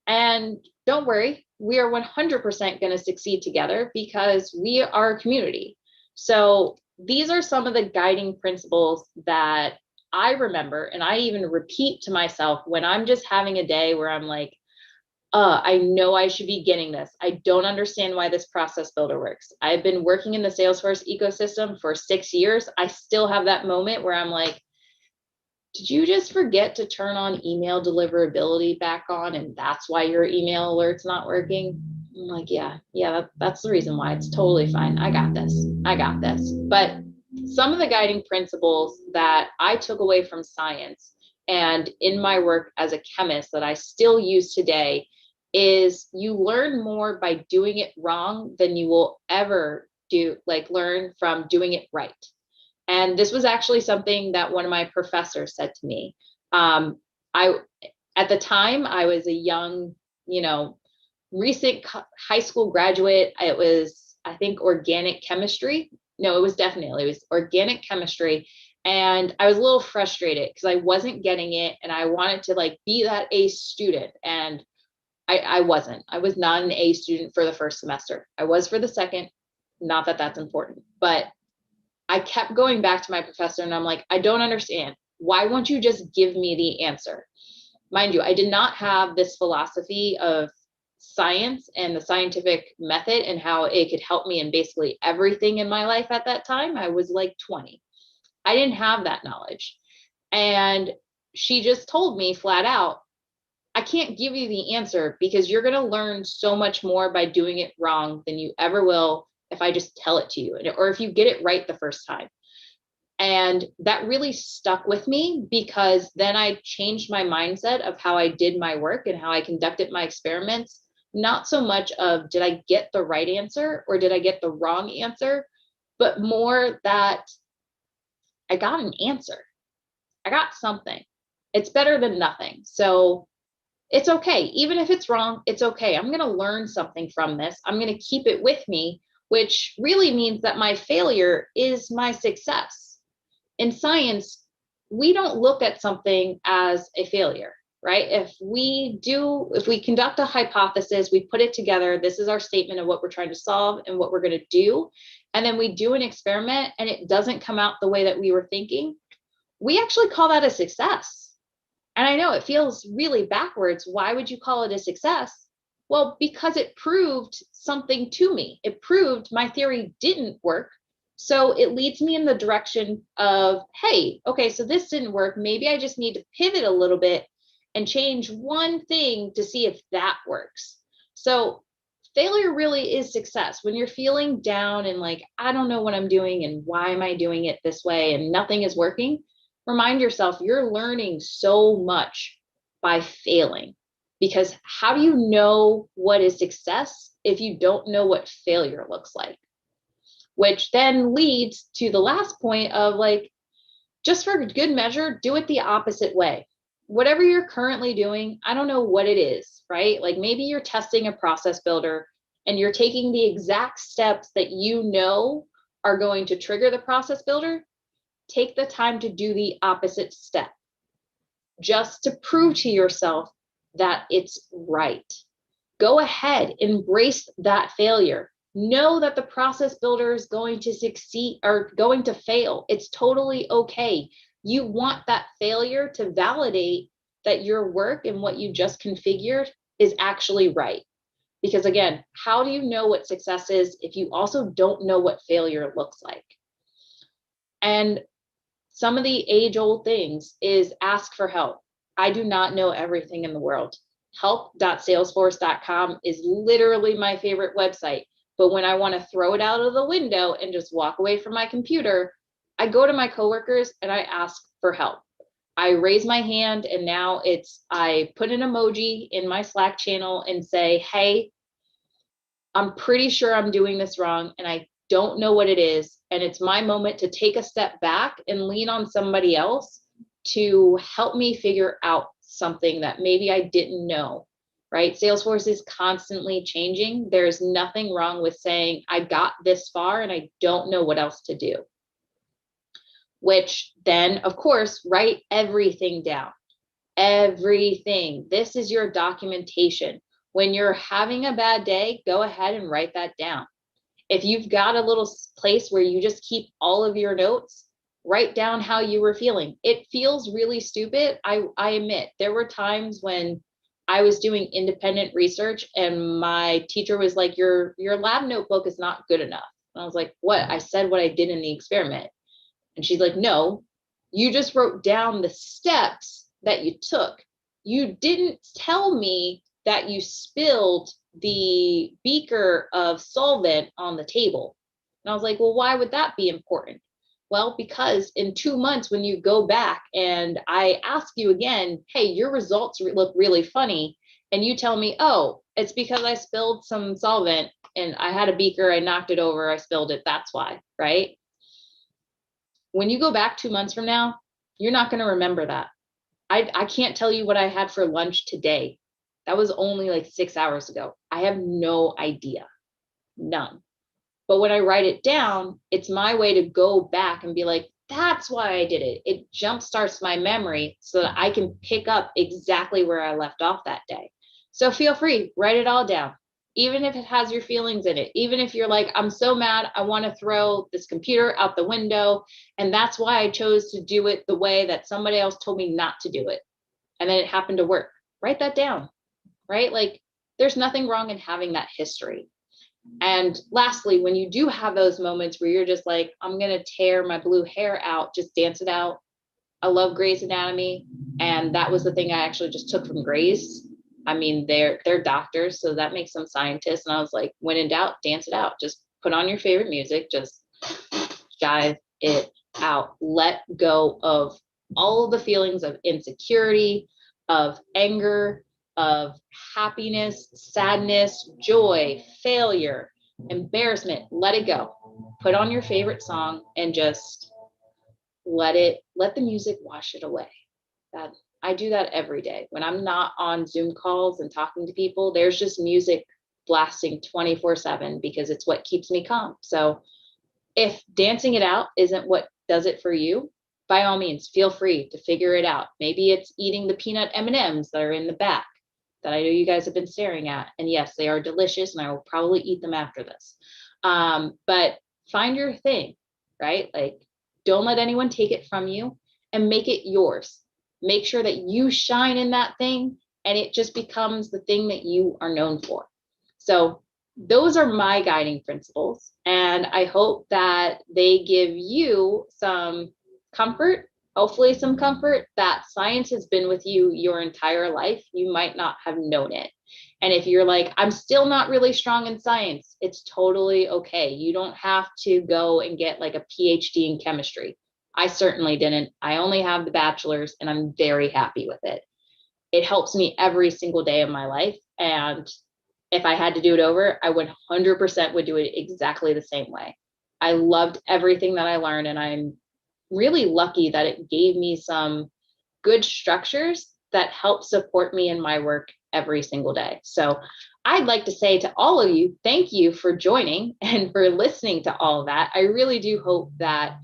And don't worry, we are 100% going to succeed together because we are a community. So these are some of the guiding principles that I remember, and I even repeat to myself when I'm just having a day where I'm like, I know I should be getting this. I don't understand why this process builder works. I've been working in the Salesforce ecosystem for 6 years. I still have that moment where I'm like, did you just forget to turn on email deliverability back on and that's why your email alert's not working? I'm like, yeah, that's the reason why. It's totally fine. I got this. But some of the guiding principles that I took away from science and in my work as a chemist that I still use today is you learn more by doing it wrong than you will ever learn from doing it right. And this was actually something that one of my professors said to me. At the time, I was a young, recent high school graduate. It was, I think, organic chemistry. No, it was organic chemistry. And I was a little frustrated because I wasn't getting it and I wanted to be that A student. And I wasn't. I was not an A student for the first semester. I was for the second. Not that that's important, but I kept going back to my professor and I'm like, I don't understand. Why won't you just give me the answer? Mind you, I did not have this philosophy of science and the scientific method and how it could help me in basically everything in my life at that time. I was like 20. I didn't have that knowledge. And she just told me flat out, I can't give you the answer because you're going to learn so much more by doing it wrong than you ever will if I just tell it to you, or if you get it right the first time. And that really stuck with me because then I changed my mindset of how I did my work and how I conducted my experiments. Not so much of did I get the right answer or did I get the wrong answer, but more that I got an answer. I got something. It's better than nothing. So it's okay. Even if it's wrong, it's okay. I'm going to learn something from this. I'm going to keep it with me, which really means that my failure is my success. In science, we don't look at something as a failure, right? If we conduct a hypothesis, we put it together, this is our statement of what we're trying to solve and what we're going to do, and then we do an experiment and it doesn't come out the way that we were thinking, we actually call that a success. And I know it feels really backwards. Why would you call it a success? Well, because it proved something to me. It proved my theory didn't work. So it leads me in the direction of, hey, okay, so this didn't work. Maybe I just need to pivot a little bit and change one thing to see if that works. So failure really is success. When you're feeling down and like, I don't know what I'm doing and why am I doing it this way and nothing is working, remind yourself you're learning so much by failing, because how do you know what is success if you don't know what failure looks like? Which then leads to the last point of just for good measure, do it the opposite way. Whatever you're currently doing, I don't know what it is, right? Like maybe you're testing a process builder and you're taking the exact steps that you know are going to trigger the process builder. Take the time to do the opposite step just to prove to yourself that it's right. Go ahead, embrace that failure. Know that the process builder is going to succeed or going to fail. It's totally okay. You want that failure to validate that your work and what you just configured is actually right. Because again, how do you know what success is if you also don't know what failure looks like? And some of the age-old things is ask for help. I do not know everything in the world. Help.salesforce.com is literally my favorite website. But when I want to throw it out of the window and just walk away from my computer, I go to my coworkers and I ask for help. I raise my hand, and now I put an emoji in my Slack channel and say, hey, I'm pretty sure I'm doing this wrong and I don't know what it is. And it's my moment to take a step back and lean on somebody else to help me figure out something that maybe I didn't know, right? Salesforce is constantly changing. There's nothing wrong with saying, I got this far and I don't know what else to do. Which then, of course, write everything down. Everything. This is your documentation. When you're having a bad day, go ahead and write that down. If you've got a little place where you just keep all of your notes, write down how you were feeling. It feels really stupid. I admit there were times when I was doing independent research and my teacher was like, your lab notebook is not good enough. And I was like, what? I said what I did in the experiment. And she's like, no, you just wrote down the steps that you took. You didn't tell me that you spilled the beaker of solvent on the table. And I was like, well, why would that be important? Well, because in 2 months, when you go back and I ask you again, hey, your results look really funny. And you tell me, oh, it's because I spilled some solvent and I had a beaker, I knocked it over, I spilled it. That's why, right? When you go back 2 months from now, you're not going to remember that. I can't tell you what I had for lunch today. That was only like 6 hours ago. I have no idea, none. But when I write it down, it's my way to go back and be like, that's why I did it. It jumpstarts my memory so that I can pick up exactly where I left off that day. So feel free, write it all down, even if it has your feelings in it. Even if you're like, I'm so mad, I want to throw this computer out the window. And that's why I chose to do it the way that somebody else told me not to do it. And then it happened to work. Write that down, right? Like there's nothing wrong in having that history. And lastly, when you do have those moments where you're just like, I'm going to tear my blue hair out, just dance it out. I love Grey's Anatomy. And that was the thing I actually just took from Grey's. I mean, they're doctors, so that makes them scientists. And I was like, when in doubt, dance it out. Just put on your favorite music, just jive it out. Let go of all of the feelings of insecurity, of anger, of happiness, sadness, joy, failure, embarrassment. Let it go. Put on your favorite song and just let the music wash it away. I do that every day. When I'm not on Zoom calls and talking to people, there's just music blasting 24/7 because it's what keeps me calm. So if dancing it out isn't what does it for you, by all means, feel free to figure it out. Maybe it's eating the peanut M&Ms that are in the back that I know you guys have been staring at. And yes, they are delicious and I will probably eat them after this. But find your thing, right? Like, don't let anyone take it from you and make it yours. Make sure that you shine in that thing and it just becomes the thing that you are known for. So those are my guiding principles. And I hope that they give you some comfort, hopefully some comfort that science has been with you your entire life. You might not have known it. And if you're like, I'm still not really strong in science, it's totally okay. You don't have to go and get like a PhD in chemistry. I certainly didn't. I only have the bachelor's and I'm very happy with it. It helps me every single day of my life. And if I had to do it over, I 100% would do it exactly the same way. I loved everything that I learned, and I'm really lucky that it gave me some good structures that help support me in my work every single day. So I'd like to say to all of you, thank you for joining and for listening to all of that. I really do hope that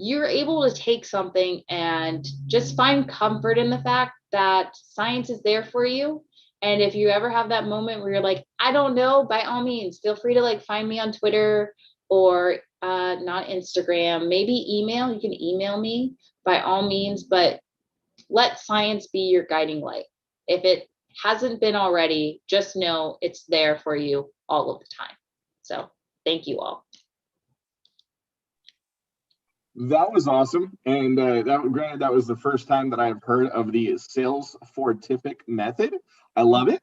you're able to take something and just find comfort in the fact that science is there for you. And if you ever have that moment where you're like, I don't know, by all means, feel free to like find me on Twitter or not Instagram, maybe email. You can email me by all means, but let science be your guiding light. If it hasn't been already, just know it's there for you all of the time. So thank you all. That was awesome. And granted, that was the first time that I've heard of the Salesforce method. I love it.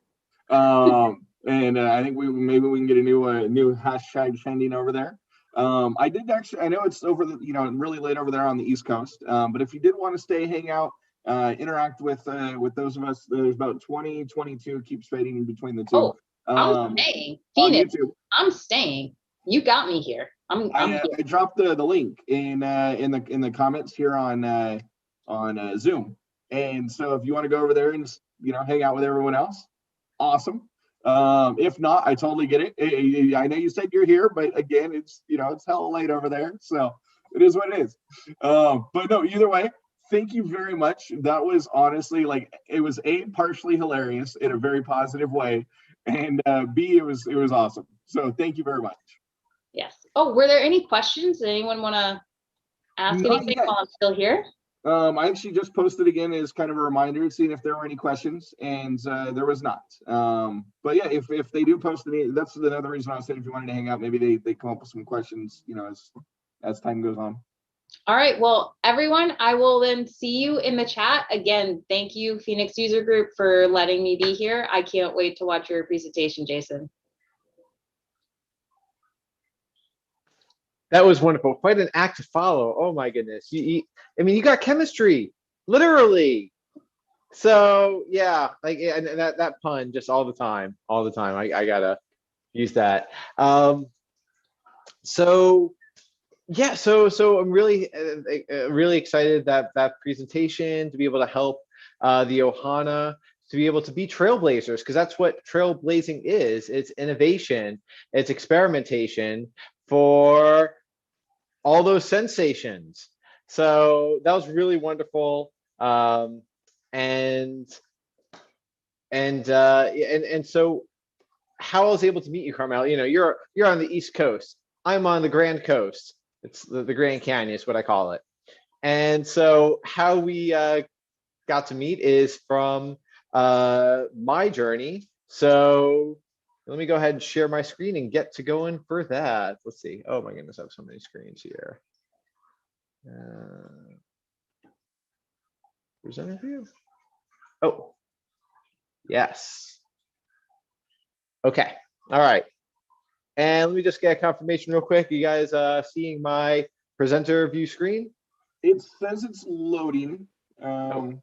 And I think maybe we can get a new hashtag trending over there. I did actually, I know it's over the, really late over there on the East Coast. But if you did want to stay, hang out, interact with those of us, there's about 20, 22, keeps fading in between the two. Oh, I'm staying. Phoenix, I'm staying. You got me here. I dropped the link in the comments here on Zoom, and so if you want to go over there and hang out with everyone else, awesome. If not, I totally get it. I know you said you're here, but again, it's it's hella late over there, so it is what it is. But no, either way, thank you very much. That was honestly, like, it was partially hilarious in a very positive way, and B, it was awesome. So thank you very much. Yes. Oh, were there any questions? Did anyone want to ask anything while I'm still here? I actually just posted again as kind of a reminder, seeing if there were any questions, and there was not. But yeah, if they do post any, that's another reason I was saying if you wanted to hang out, maybe they come up with some questions, as time goes on. All right. Well, everyone, I will then see you in the chat. Again, thank you, Phoenix User Group, for letting me be here. I can't wait to watch your presentation, Jason. That was wonderful. Quite an act to follow. Oh my goodness. I mean, you got chemistry, literally. So yeah, like, and that pun just all the time. I gotta use that. So yeah, so I'm really really excited that presentation, to be able to help the Ohana to be able to be trailblazers, because that's what trailblazing is. It's innovation, it's experimentation for all those sensations. So that was really wonderful. And so how I was able to meet you, Carmel, you're on the East Coast. I'm on the Grand Coast. It's the Grand Canyon is what I call it. And so how we got to meet is from my journey. So let me go ahead and share my screen and get to going for that. Let's see. Oh my goodness, I have so many screens here. Present view. Oh, yes. Okay. All right. And let me just get a confirmation real quick. You guys seeing my presenter view screen? It says it's loading. You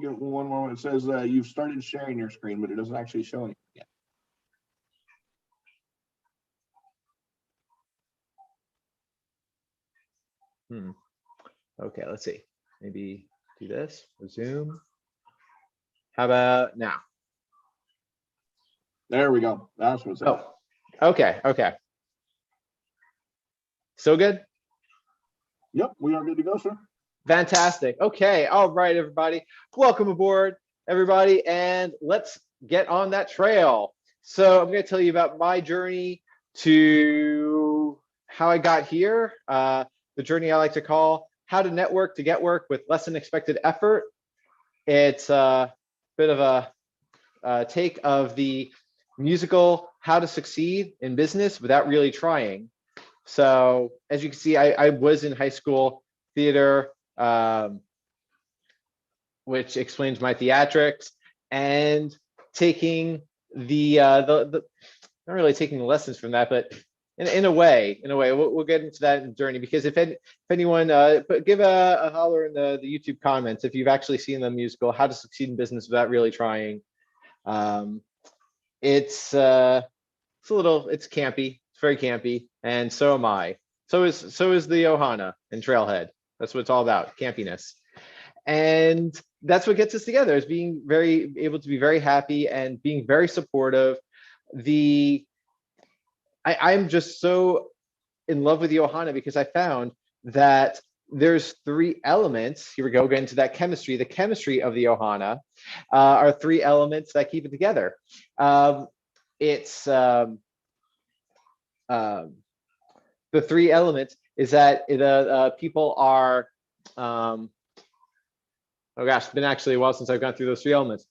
get one moment. It says you've started sharing your screen, but it doesn't actually show anything yet. Okay, let's see. Maybe do this. Resume. How about now? There we go. That's what's up. Oh, okay. So good? Yep, we are good to go, sir. Fantastic. Okay, all right, everybody. Welcome aboard, everybody, and let's get on that trail. So I'm going to tell you about my journey to how I got here, the journey I like to call how to network to get work with less than expected effort. It's a bit of a take of the musical How to Succeed in Business Without Really Trying. So as you can see, I was in high school theater, which explains my theatrics, and taking not really taking the lessons from that, but in a way, we'll get into that in the journey, because if anyone, give a holler in the YouTube comments if you've actually seen the musical How to Succeed in Business Without Really Trying. It's campy. It's very campy, and so am I. So is the Ohana and Trailhead. That's what it's all about, campiness. And that's what gets us together, is being able to be very happy and being very supportive. I'm just so in love with the Ohana, because I found that there's 3 elements. Here we go, into that chemistry. The chemistry of the Ohana are 3 elements that keep it together. It's the three elements is that the people are, oh gosh, it's been actually a while since I've gone through those three elements.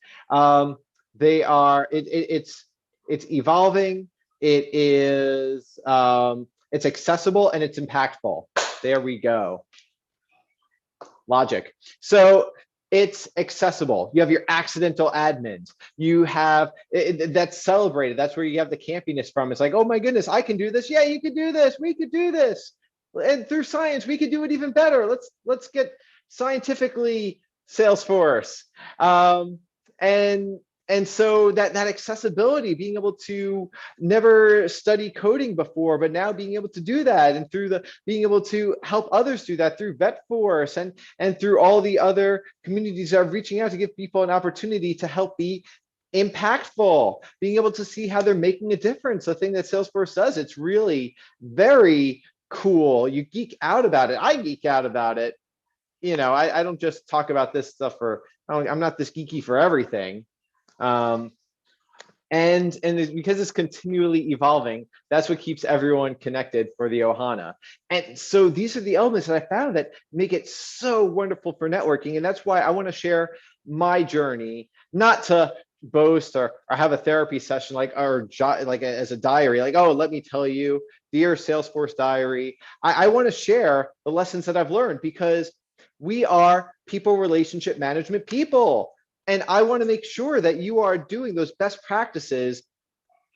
They are, it's evolving, it is, it's accessible, and it's impactful. There we go. Logic. So it's accessible. You have your accidental admins. You have, that's celebrated. That's where you have the campiness from. It's like, oh my goodness, I can do this. Yeah, you could do this. We could do this. And through science, we could do it even better. Let's get scientifically Salesforce. And so that accessibility, being able to never study coding before, but now being able to do that, and through the being able to help others do that through VetForce and through all the other communities that are reaching out to give people an opportunity to help be impactful, being able to see how they're making a difference. The thing that Salesforce does, it's really very cool. You geek out about it. I geek out about it. You know, I don't just talk about this stuff for, I'm not this geeky for everything. And because it's continually evolving, that's what keeps everyone connected for the Ohana. And so these are the elements that I found that make it so wonderful for networking. And that's why I want to share my journey, not to boast or have a therapy session like as a diary, like, oh, let me tell you, dear Salesforce diary. I want to share the lessons that I've learned, because we are people relationship management people. And I want to make sure that you are doing those best practices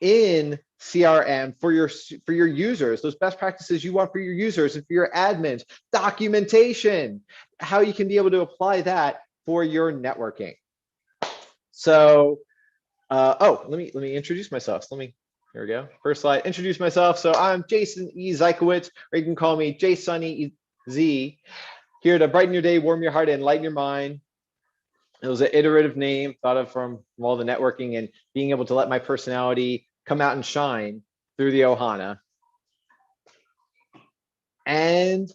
in CRM for your users, those best practices you want for your users and for your admins, documentation, how you can be able to apply that for your networking. So, let me introduce myself. Here we go. First slide, introduce myself. So I'm Jason E. Zykowitz, or you can call me J Sunny Z, here to brighten your day, warm your heart, and enlighten your mind. It was an iterative name thought of from all the networking and being able to let my personality come out and shine through the Ohana. And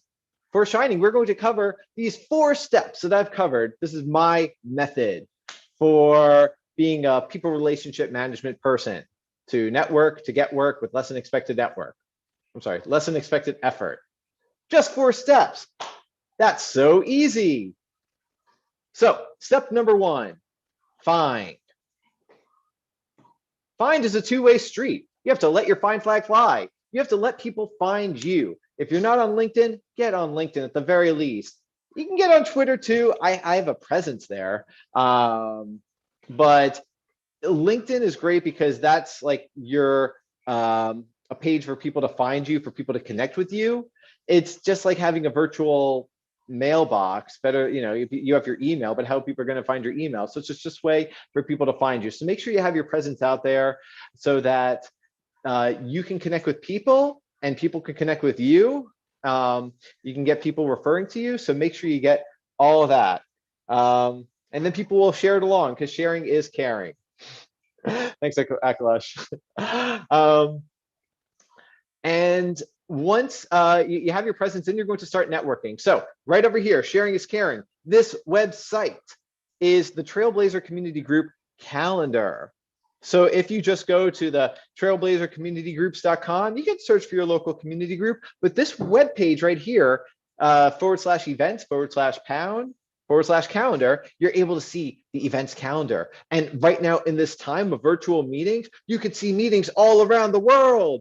for shining, we're going to cover these 4 steps that I've covered. This is my method for being a people relationship management person, to network, to get work with less than expected less than expected effort. Just 4 steps. That's so easy. So step number 1, find. Find is a two-way street. You have to let your find flag fly. You have to let people find you. If you're not on LinkedIn, get on LinkedIn at the very least. You can get on Twitter too. I have a presence there. But LinkedIn is great because that's like your a page for people to find you, for people to connect with you. It's just like having a virtual mailbox. Better, you know, you have your email, but how people are going to find your email. So it's just a way for people to find you. So make sure you have your presence out there so that you can connect with people and people can connect with you. You can get people referring to you. So make sure you get all of that. And then people will share it along, because sharing is caring. Thanks, Akalash. And once you have your presence, then you're going to start networking. So right over here, sharing is caring. This website is the Trailblazer Community Group calendar. So if you just go to the trailblazercommunitygroups.com, you can search for your local community group. But this web page right here, /events/pound/calendar, you're able to see the events calendar. And right now in this time of virtual meetings, you can see meetings all around the world.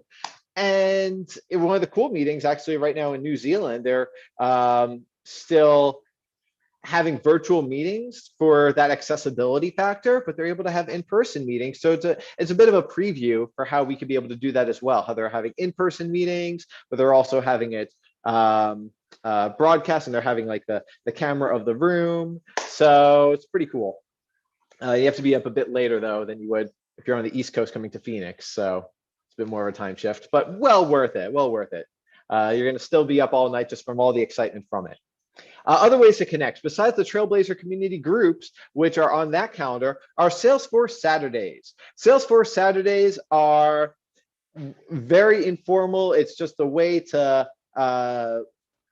And one of the cool meetings actually right now in New Zealand, they're still having virtual meetings for that accessibility factor, but they're able to have in-person meetings. So it's a bit of a preview for how we could be able to do that as well, how they're having in-person meetings, but they're also having it broadcast, and they're having like the camera of the room. So it's pretty cool. You have to be up a bit later though than you would if you're on the East Coast coming to Phoenix. So it's a bit more of a time shift, but well worth it, well worth it. You're gonna still be up all night just from all the excitement from it. Other ways to connect, besides the Trailblazer community groups, which are on that calendar, are Salesforce Saturdays. Salesforce Saturdays are very informal. It's just a way to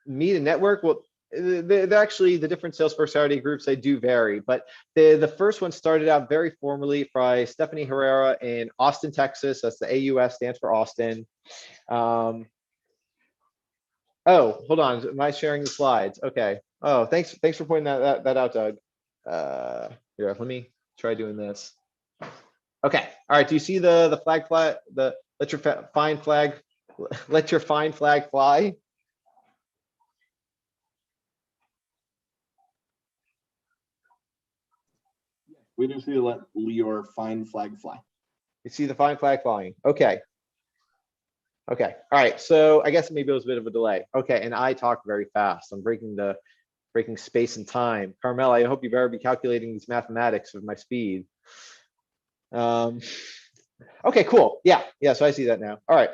meet and network. Well, they're actually, the different Salesforce Saturday groups, they do vary, but the first one started out very formally by Stephanie Herrera in Austin, Texas. That's the AUS, stands for Austin. Oh, hold on. Am I sharing the slides? Okay. Oh, thanks for pointing that out, Doug. Here, let me try doing this. Okay. All right. Do you see the flag the let your find flag let your find flag fly? We do see the let your find flag fly. You see the find flag flying. Okay. Okay. All right. So I guess maybe it was a bit of a delay. Okay. And I talk very fast. I'm breaking space and time. Carmel, I hope you better be calculating these mathematics of my speed. Okay, cool. Yeah. So I see that now. All right.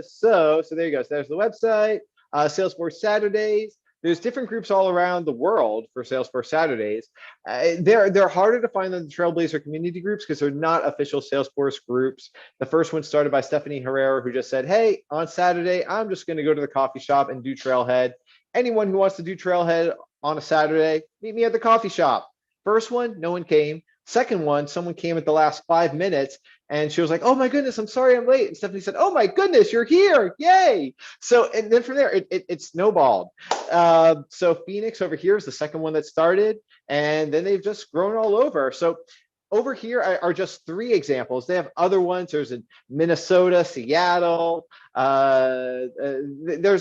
So there you go. So there's the website. Salesforce Saturdays. There's different groups all around the world for Salesforce Saturdays. They're harder to find than the Trailblazer community groups because they're not official Salesforce groups. The first one started by Stephanie Herrera, who just said, hey, on Saturday, I'm just going to go to the coffee shop and do Trailhead. Anyone who wants to do Trailhead on a Saturday, meet me at the coffee shop. First one, no one came. Second one, someone came at the last 5 minutes and she was like, oh my goodness, I'm sorry I'm late. And Stephanie said, oh my goodness, you're here. Yay. So, and then from there, it snowballed. So Phoenix over here is the second one that started, and then they've just grown all over. So over here are just 3 examples. They have other ones. There's in Minnesota, Seattle. There's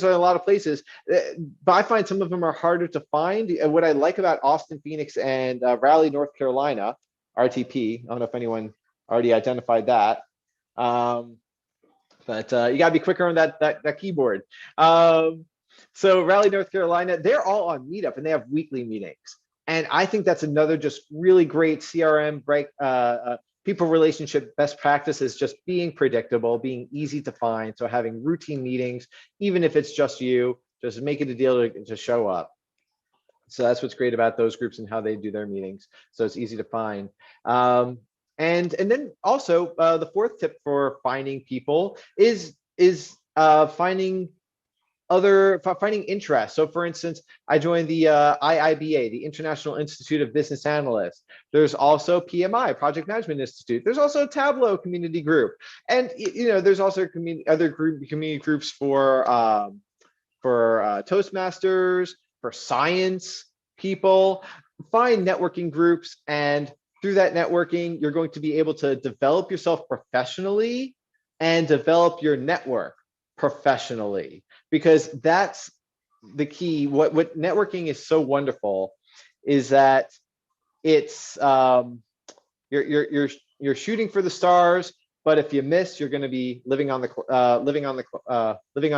a lot of places, but I find some of them are harder to find. What I like about Austin, Phoenix, and Raleigh, North Carolina, RTP. I don't know if anyone already identified that. But you gotta be quicker on that keyboard. So Raleigh, North Carolina, they're all on Meetup and they have weekly meetings. And I think that's another just really great CRM break, people relationship best practices, just being predictable, being easy to find. So having routine meetings, even if it's just you, just make it a deal to show up. So that's what's great about those groups and how they do their meetings. So it's easy to find. And then also the fourth tip for finding people is finding interest. So for instance, I joined the IIBA, the International Institute of Business Analysts. There's also PMI, Project Management Institute. There's also a Tableau community group. And there's also community groups for Toastmasters, for science people. Find networking groups, and through that networking, you're going to be able to develop yourself professionally and develop your network professionally, because that's the key. What networking is so wonderful is that it's you're shooting for the stars, but if you miss, you're going to be living on a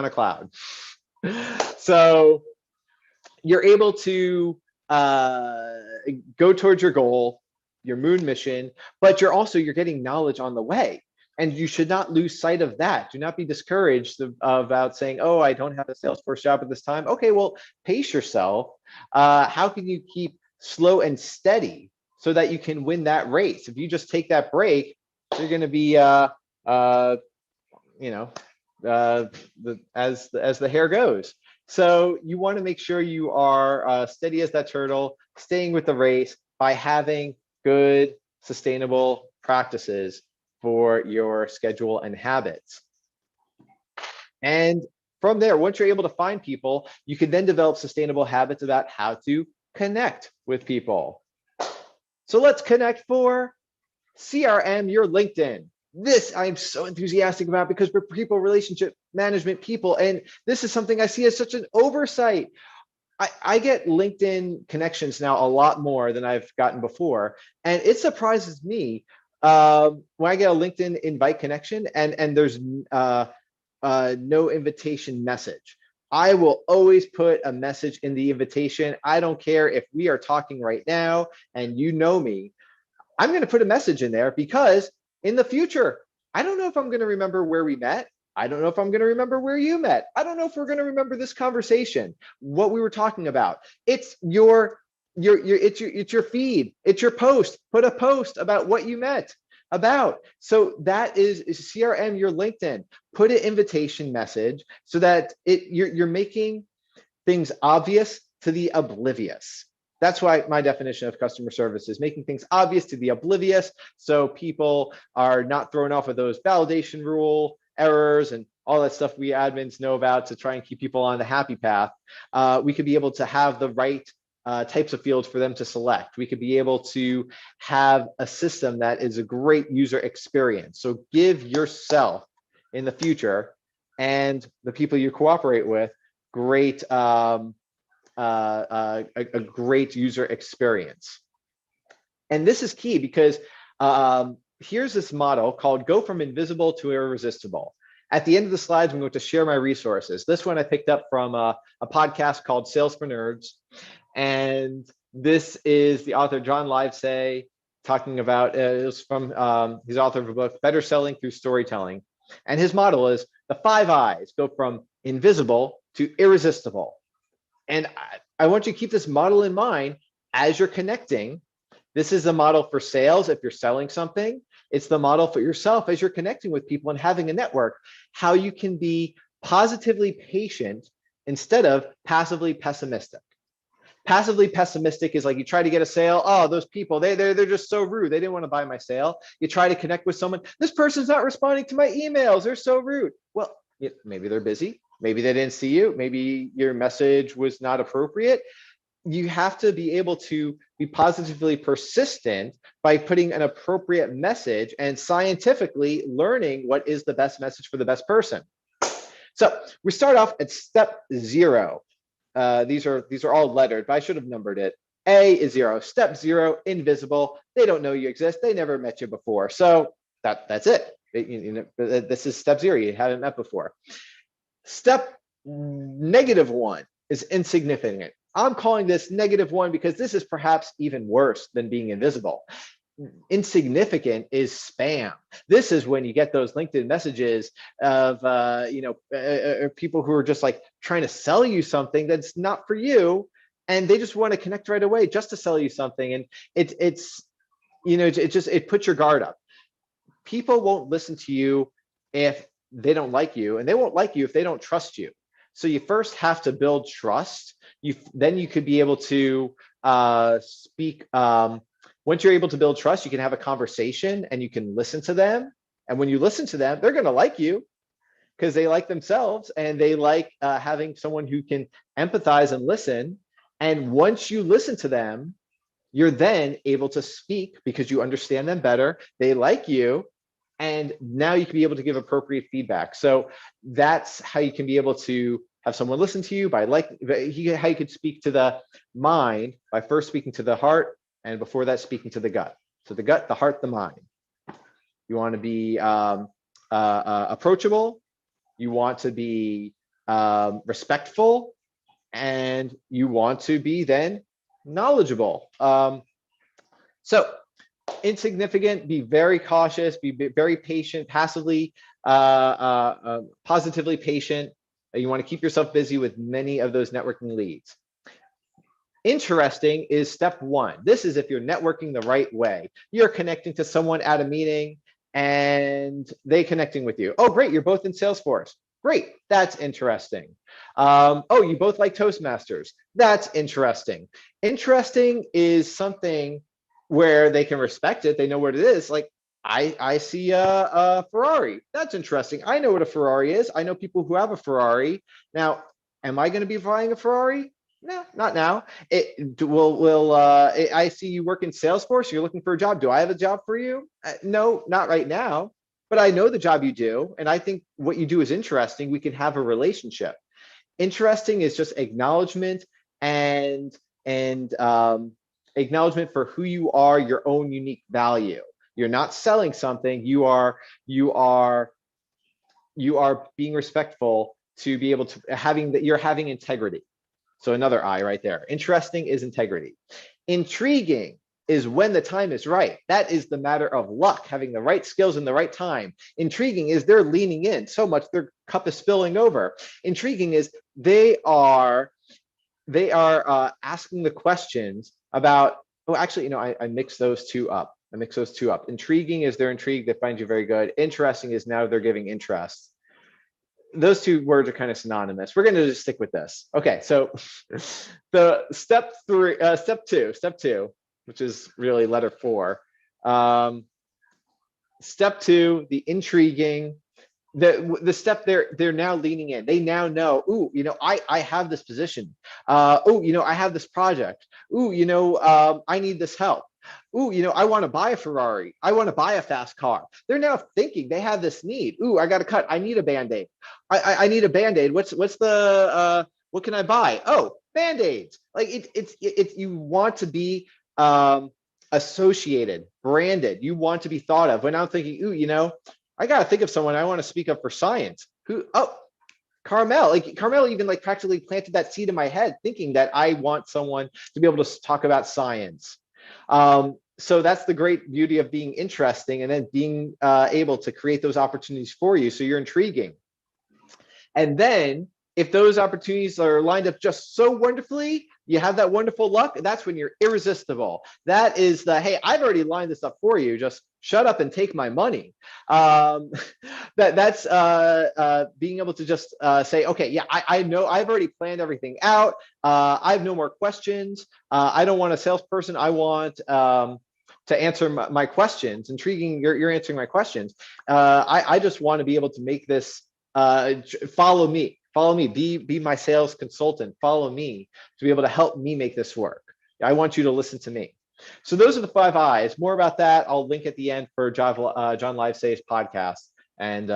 cloud. So you're able to go towards your goal, your moon mission, but you're getting knowledge on the way. And you should not lose sight of that. Do not be discouraged about saying, oh, I don't have a Salesforce job at this time. Okay, well, pace yourself. How can you keep slow and steady so that you can win that race? If you just take that break, you're going to be, as the hair goes. So you want to make sure you are steady as that turtle, staying with the race by having good, sustainable practices for your schedule and habits. And from there, once you're able to find people, you can then develop sustainable habits about how to connect with people. So let's connect for CRM your LinkedIn. This I'm so enthusiastic about because we're people relationship management people. And this is something I see as such an oversight. I get LinkedIn connections now a lot more than I've gotten before. And it surprises me when I get a LinkedIn invite connection and there's no invitation message. I will always put a message in the invitation. I don't care if we are talking right now and you know me. I'm going to put a message in there because in the future, I don't know if I'm going to remember where we met. I don't know if I'm going to remember where you met. I don't know if we're going to remember this conversation, what we were talking about. It's your feed. It's your post. Put a post about what you met about. So that is CRM your LinkedIn. Put an invitation message so that you're making things obvious to the oblivious. That's why my definition of customer service is making things obvious to the oblivious, so people are not thrown off of those validation rule errors and all that stuff we admins know about to try and keep people on the happy path. We could be able to have the right types of fields for them to select. We could be able to have a system that is a great user experience. So give yourself in the future and the people you cooperate with great a great user experience. And this is key because here's this model called Go from Invisible to Irresistible. At the end of the slides, I'm going to share my resources. This one I picked up from a podcast called Sales for Nerds. And this is the author, John Livesay, talking about, it was from, he's author of a book, Better Selling Through Storytelling. And his model is the 5 I's, go from invisible to irresistible. And I want you to keep this model in mind as you're connecting. This is the model for sales if you're selling something. It's the model for yourself as you're connecting with people and having a network, how you can be positively patient instead of passively pessimistic. Passively pessimistic is like you try to get a sale. Oh, those people, they're just so rude. They didn't want to buy my sale. You try to connect with someone. This person's not responding to my emails. They're so rude. Well, maybe they're busy. Maybe they didn't see you. Maybe your message was not appropriate. You have to be able to be positively persistent by putting an appropriate message and scientifically learning what is the best message for the best person. So we start off at step 0. These are all lettered, but I should have numbered it. A is 0. Step 0, invisible. They don't know you exist. They never met you before. So that's it. This is step 0. You haven't met before. Step -1 is insignificant. I'm calling this -1 because this is perhaps even worse than being invisible. Insignificant is spam. This is when you get those LinkedIn messages of people who are just like trying to sell you something that's not for you, and they just want to connect right away just to sell you something. And it puts your guard up. People won't listen to you if they don't like you, and they won't like you if they don't trust you. So you first have to build trust. Then you could be able to speak. Once you're able to build trust, you can have a conversation and you can listen to them. And when you listen to them, they're going to like you because they like themselves and they like having someone who can empathize and listen. And once you listen to them, you're then able to speak because you understand them better. They like you. And now you can be able to give appropriate feedback. So that's how you can be able to have someone listen to you how you could speak to the mind by first speaking to the heart, and before that, speaking to the gut. So the gut, the heart, the mind. You want to be approachable. You want to be respectful, and you want to be then knowledgeable. So insignificant, be very cautious, be very patient, positively patient. You want to keep yourself busy with many of those networking leads. Interesting is step 1. This is if you're networking the right way. You're connecting to someone at a meeting and they connecting with you. Oh, great, you're both in Salesforce. Great, that's interesting. Oh, you both like Toastmasters. That's interesting. Interesting is something where they can respect it. They know what it is. Like, I see a Ferrari. That's interesting. I know what a Ferrari is. I know people who have a Ferrari. Now, am I going to be buying a Ferrari? No, not now. I see you work in Salesforce. You're looking for a job. Do I have a job for you? No, not right now. But I know the job you do, and I think what you do is interesting. We can have a relationship. Interesting is just acknowledgement and acknowledgement for who you are, your own unique value. You're not selling something. You are being respectful to be able to you're having integrity. So another I right there. Interesting is integrity. Intriguing is when the time is right. That is the matter of luck, having the right skills in the right time. Intriguing is they're leaning in so much their cup is spilling over. Intriguing is they are asking the questions about, I mix those two up. Intriguing is they're intrigued, they find you very good. Interesting is now they're giving interest. Those two words are kind of synonymous. We're going to just stick with this. Okay, so the step 2, which is really letter 4. Step 2, the intriguing. the step they're now leaning in. They now know, ooh, I have this position. Oh, I have this project. Ooh, I need this help. Ooh, I want to buy a Ferrari. I want to buy a fast car. They're now thinking they have this need. Ooh, I got to cut. I need a Band-Aid. I need a Band-Aid. What's the what can I buy? Oh, Band-Aids. Like it's you want to be associated, branded. You want to be thought of. When I'm thinking, ooh, I got to think of someone I want to speak up for science. Who? Oh, Carmel. Like Carmel even like practically planted that seed in my head, thinking that I want someone to be able to talk about science. So that's the great beauty of being interesting and then being able to create those opportunities for you. So you're intriguing. And then if those opportunities are lined up just so wonderfully, you have that wonderful luck, that's when you're irresistible. That is the, hey, I've already lined this up for you. Just shut up and take my money. That's being able to just say, okay, yeah, I know I've already planned everything out. I have no more questions. I don't want a salesperson. I want to answer my questions. Intriguing, you're answering my questions. I just want to be able to make this, follow me, be my sales consultant, follow me to be able to help me make this work. I want you to listen to me. So those are the 5 I's. More about that, I'll link at the end for John Livesay's podcast. And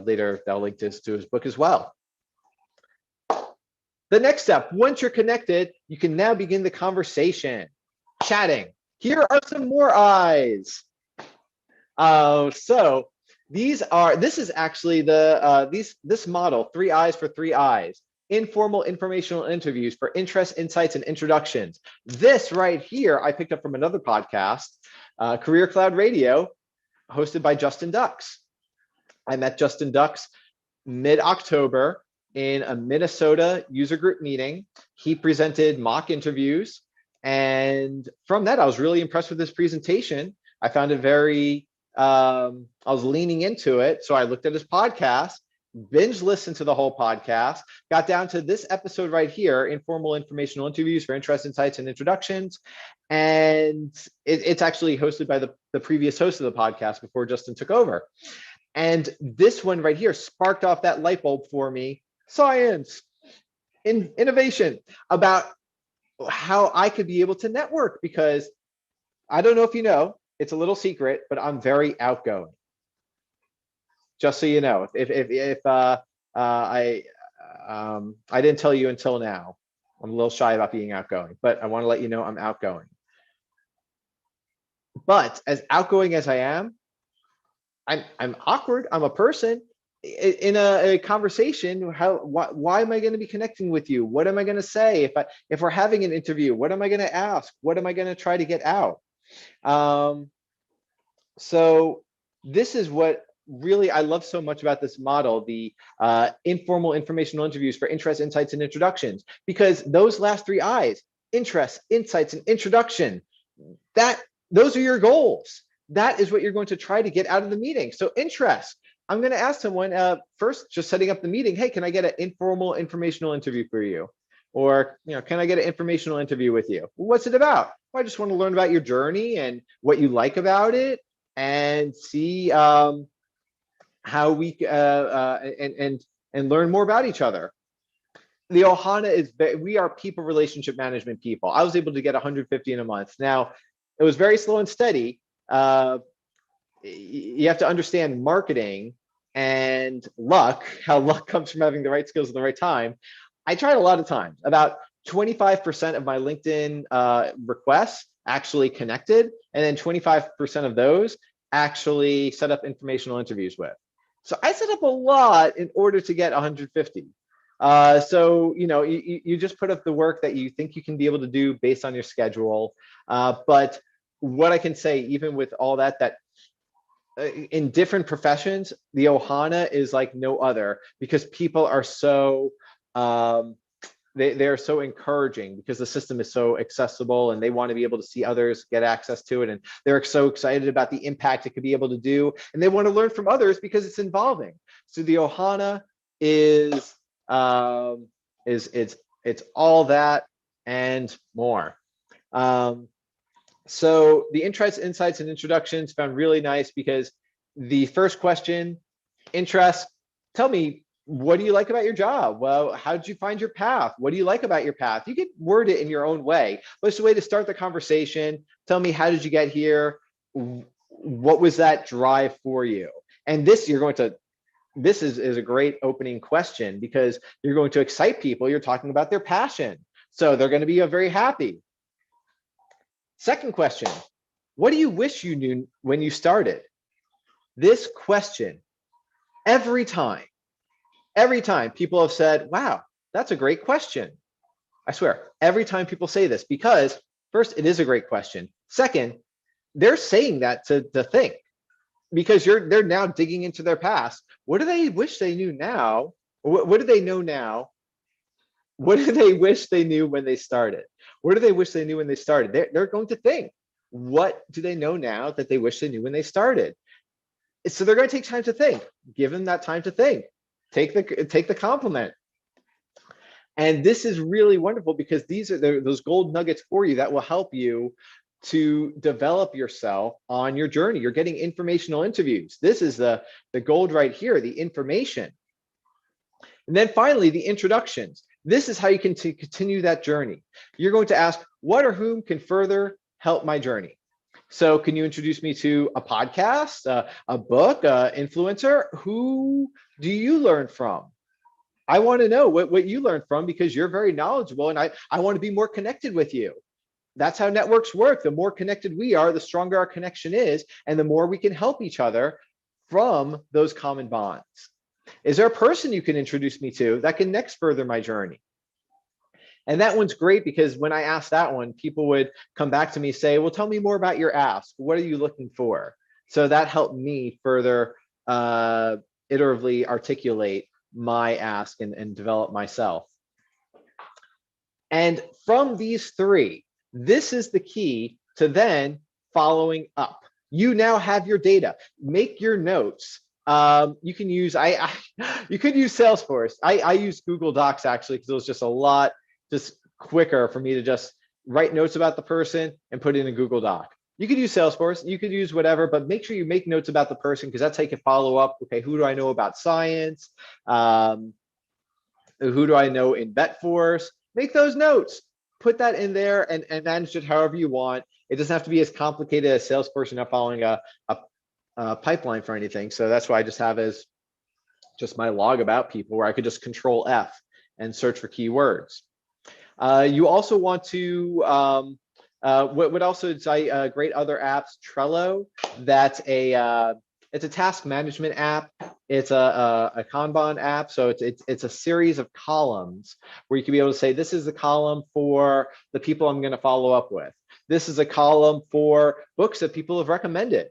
later I'll link to his book as well. The next step, once you're connected, you can now begin the conversation, chatting. Here are some more I's. So this is actually this model, 3 I's for 3 I's. Informal informational interviews for interest, insights, and introductions. This right here, I picked up from another podcast, Career Cloud Radio, hosted by Justin Dux. I met Justin Dux mid-October in a Minnesota user group meeting. He presented mock interviews. And from that, I was really impressed with his presentation. I found it very, I was leaning into it. So I looked at his podcast, binge listened to the whole podcast, got down to this episode right here, informal informational interviews for interest, insights, and introductions. And it's actually hosted by the previous host of the podcast before Justin took over. And this one right here sparked off that light bulb for me, science, innovation, about how I could be able to network, because I don't know if you know, it's a little secret, but I'm very outgoing. Just so you know, if I didn't tell you until now, I'm a little shy about being outgoing, but I want to let you know I'm outgoing. But as outgoing as I am, I'm awkward. I'm a person in a conversation. Why am I going to be connecting with you? What am I going to say if we're having an interview? What am I going to ask? What am I going to try to get out? So this is what really I love so much about this model, the informal informational interviews for interest, insights, and introductions, because those last 3 I's, interest, insights, and introduction, those are your goals. That is what you're going to try to get out of the meeting. So interest, I'm going to ask someone first, just setting up the meeting. Hey, can I get an informal informational interview for you? Or, can I get an informational interview with you? What's it about? Well, I just want to learn about your journey and what you like about it, and see how we and learn more about each other. The Ohana is, we are people relationship management people. I was able to get 150 in a month. Now, it was very slow and steady. You have to understand marketing and luck, how luck comes from having the right skills at the right time. I tried a lot of times. About 25% of my LinkedIn requests actually connected, and then 25% of those actually set up informational interviews with. So I set up a lot in order to get 150. So, you just put up the work that you think you can be able to do based on your schedule. But what I can say, even with all that in different professions, the Ohana is like no other, because people are so, they're so encouraging, because the system is so accessible, and they want to be able to see others get access to it. And they're so excited about the impact it could be able to do. And they want to learn from others because it's involving. So the Ohana is it's all that and more. So the interest, insights, and introductions found really nice, because the first question Interest. Tell me, what do you like about your job? Well, how did you find your path? What do you like about your path? You can word it in your own way, but it's a way to start the conversation. Tell me, how did you get here? What was that drive for you? And this, this is a great opening question, because you're going to excite people. You're talking about their passion. So they're going to be very happy. Second question, what do you wish you knew when you started? This question, every time people have said, wow, that's a great question. I swear, every time people say this, because first, it is a great question. Second, they're saying that to think, because they're now digging into their past. What do they wish they knew now? What do they know now? What do they wish they knew when they started? What do they wish they knew when they started? They're going to think, what do they know now that they wish they knew when they started? So they're going to take time to think. Give them that time to think. Take the compliment. And this is really wonderful, because these are those gold nuggets for you that will help you to develop yourself on your journey. You're getting informational interviews. This is the gold right here, the information. And then finally, the introductions. This is how you can continue that journey. You're going to ask, what or whom can further help my journey? So can you introduce me to a podcast, a book, influencer? Who do you learn from? I want to know what you learned from, because you're very knowledgeable, and I want to be more connected with you. That's how networks work. The more connected we are, the stronger our connection is, and the more we can help each other from those common bonds. Is there a person you can introduce me to that can next further my journey? And that one's great, because when I asked that one, people would come back to me, say, well, tell me more about your ask. What are you looking for? So that helped me further iteratively articulate my ask and develop myself. And from these three, this is the key to then following up. You now have your data. Make your notes. You can use you could use Salesforce. I use Google Docs, actually, because it was just a lot quicker for me to just write notes about the person and put it in a Google Doc. You could use Salesforce, you could use whatever, but make sure you make notes about the person, because that's how you can follow up. Okay, who do I know about science? Who do I know in VetForce? Make those notes, put that in there, and manage it however you want. It doesn't have to be as complicated as Salesforce. You're not following a pipeline for anything. So that's why I just have as just my log about people, where I could just Control F and search for keywords. You also want to, what also is great other apps, Trello, that's it's a task management app. It's a Kanban app. So it's a series of columns where you can be able to say, this is the column for the people I'm going to follow up with. This is a column for books that people have recommended.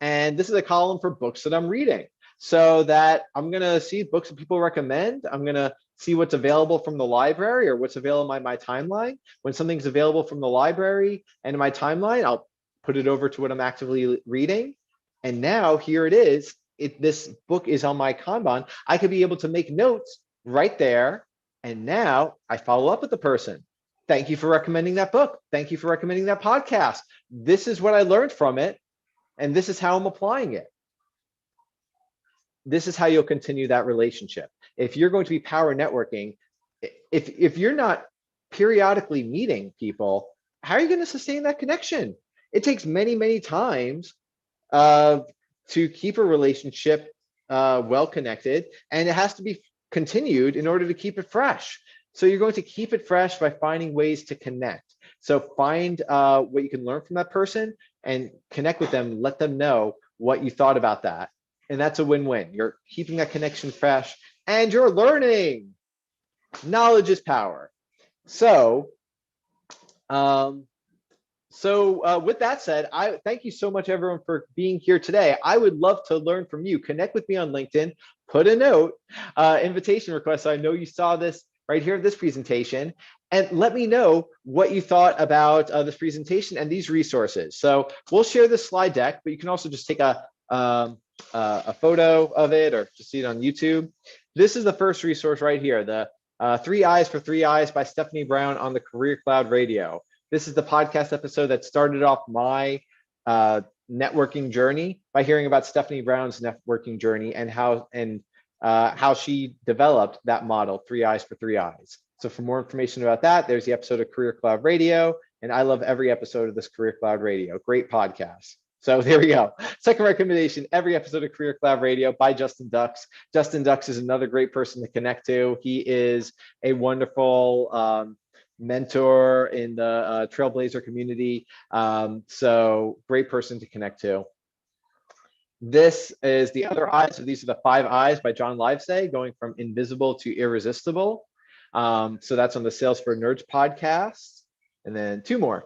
And this is a column for books that I'm reading. So that I'm going to see books that people recommend. I'm going to see what's available from the library, or what's available in my timeline. When something's available from the library and in my timeline, I'll put it over to what I'm actively reading. And now here it is. This book is on my Kanban. I could be able to make notes right there. And now I follow up with the person. Thank you for recommending that book. Thank you for recommending that podcast. This is what I learned from it, and this is how I'm applying it. This is how you'll continue that relationship. If you're going to be power networking, if you're not periodically meeting people, how are you going to sustain that connection? It takes many, many times to keep a relationship well connected, and it has to be continued in order to keep it fresh. So you're going to keep it fresh by finding ways to connect. So find what you can learn from that person and connect with them. Let them know what you thought about that. And that's a win-win. You're keeping that connection fresh and you're learning. Knowledge is power. So, with that said, I thank you so much, everyone, for being here today. I would love to learn from you. Connect with me on LinkedIn, put a note, invitation request. So I know you saw this right here, this presentation, and let me know what you thought about this presentation and these resources. So we'll share this slide deck, but you can also just take a photo of it or just see it on YouTube. This is the first resource right here, the 3 Eyes for 3 Eyes by Stephanie Brown on the Career Cloud Radio. This is the podcast episode that started off my networking journey by hearing about Stephanie Brown's networking journey and how she developed that model, 3 Eyes for 3 Eyes. So for more information about that, there's the episode of Career Cloud Radio. And I love every episode of this Career Cloud Radio. Great podcast. So there we go. Second recommendation, every episode of Career Cloud Radio by Justin Dux. Justin Dux is another great person to connect to. He is a wonderful mentor in the Trailblazer community. So great person to connect to. This is the other eyes. So these are the 5 Eyes by John Livesay, going from invisible to irresistible. So that's on the Sales for Nerds podcast. And then 2 more.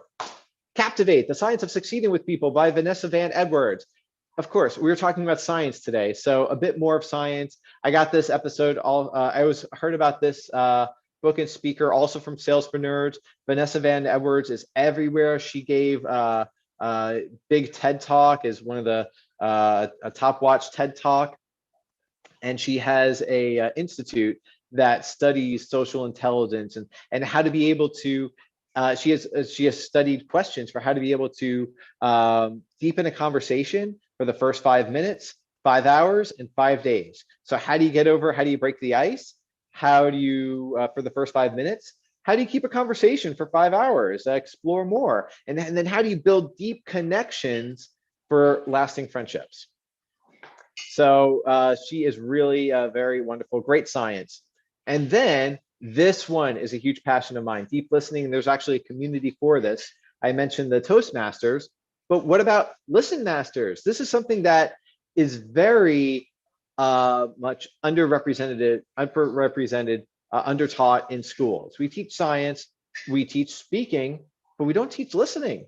Captivate, The Science of Succeeding with People by Vanessa Van Edwards. Of course, we were talking about science today, so a bit more of science. I got this episode, I heard about this book and speaker also from Sales for Nerds. Vanessa Van Edwards is everywhere. She gave big TED Talk, is one of the a top watch TED Talk. And she has a institute that studies social intelligence and how to be able to she has studied questions for how to be able to deepen a conversation for the first 5 minutes, 5 hours, and 5 days. So how do you break the ice? How do you, for the first 5 minutes, how do you keep a conversation for 5 hours, explore more? And then how do you build deep connections for lasting friendships? So she is really very wonderful, great science. And then this one is a huge passion of mine, deep listening. There's actually a community for this. I mentioned the Toastmasters, but what about Listen Masters? This is something that is very much underrepresented, undertaught in schools. We teach science, we teach speaking, but we don't teach listening.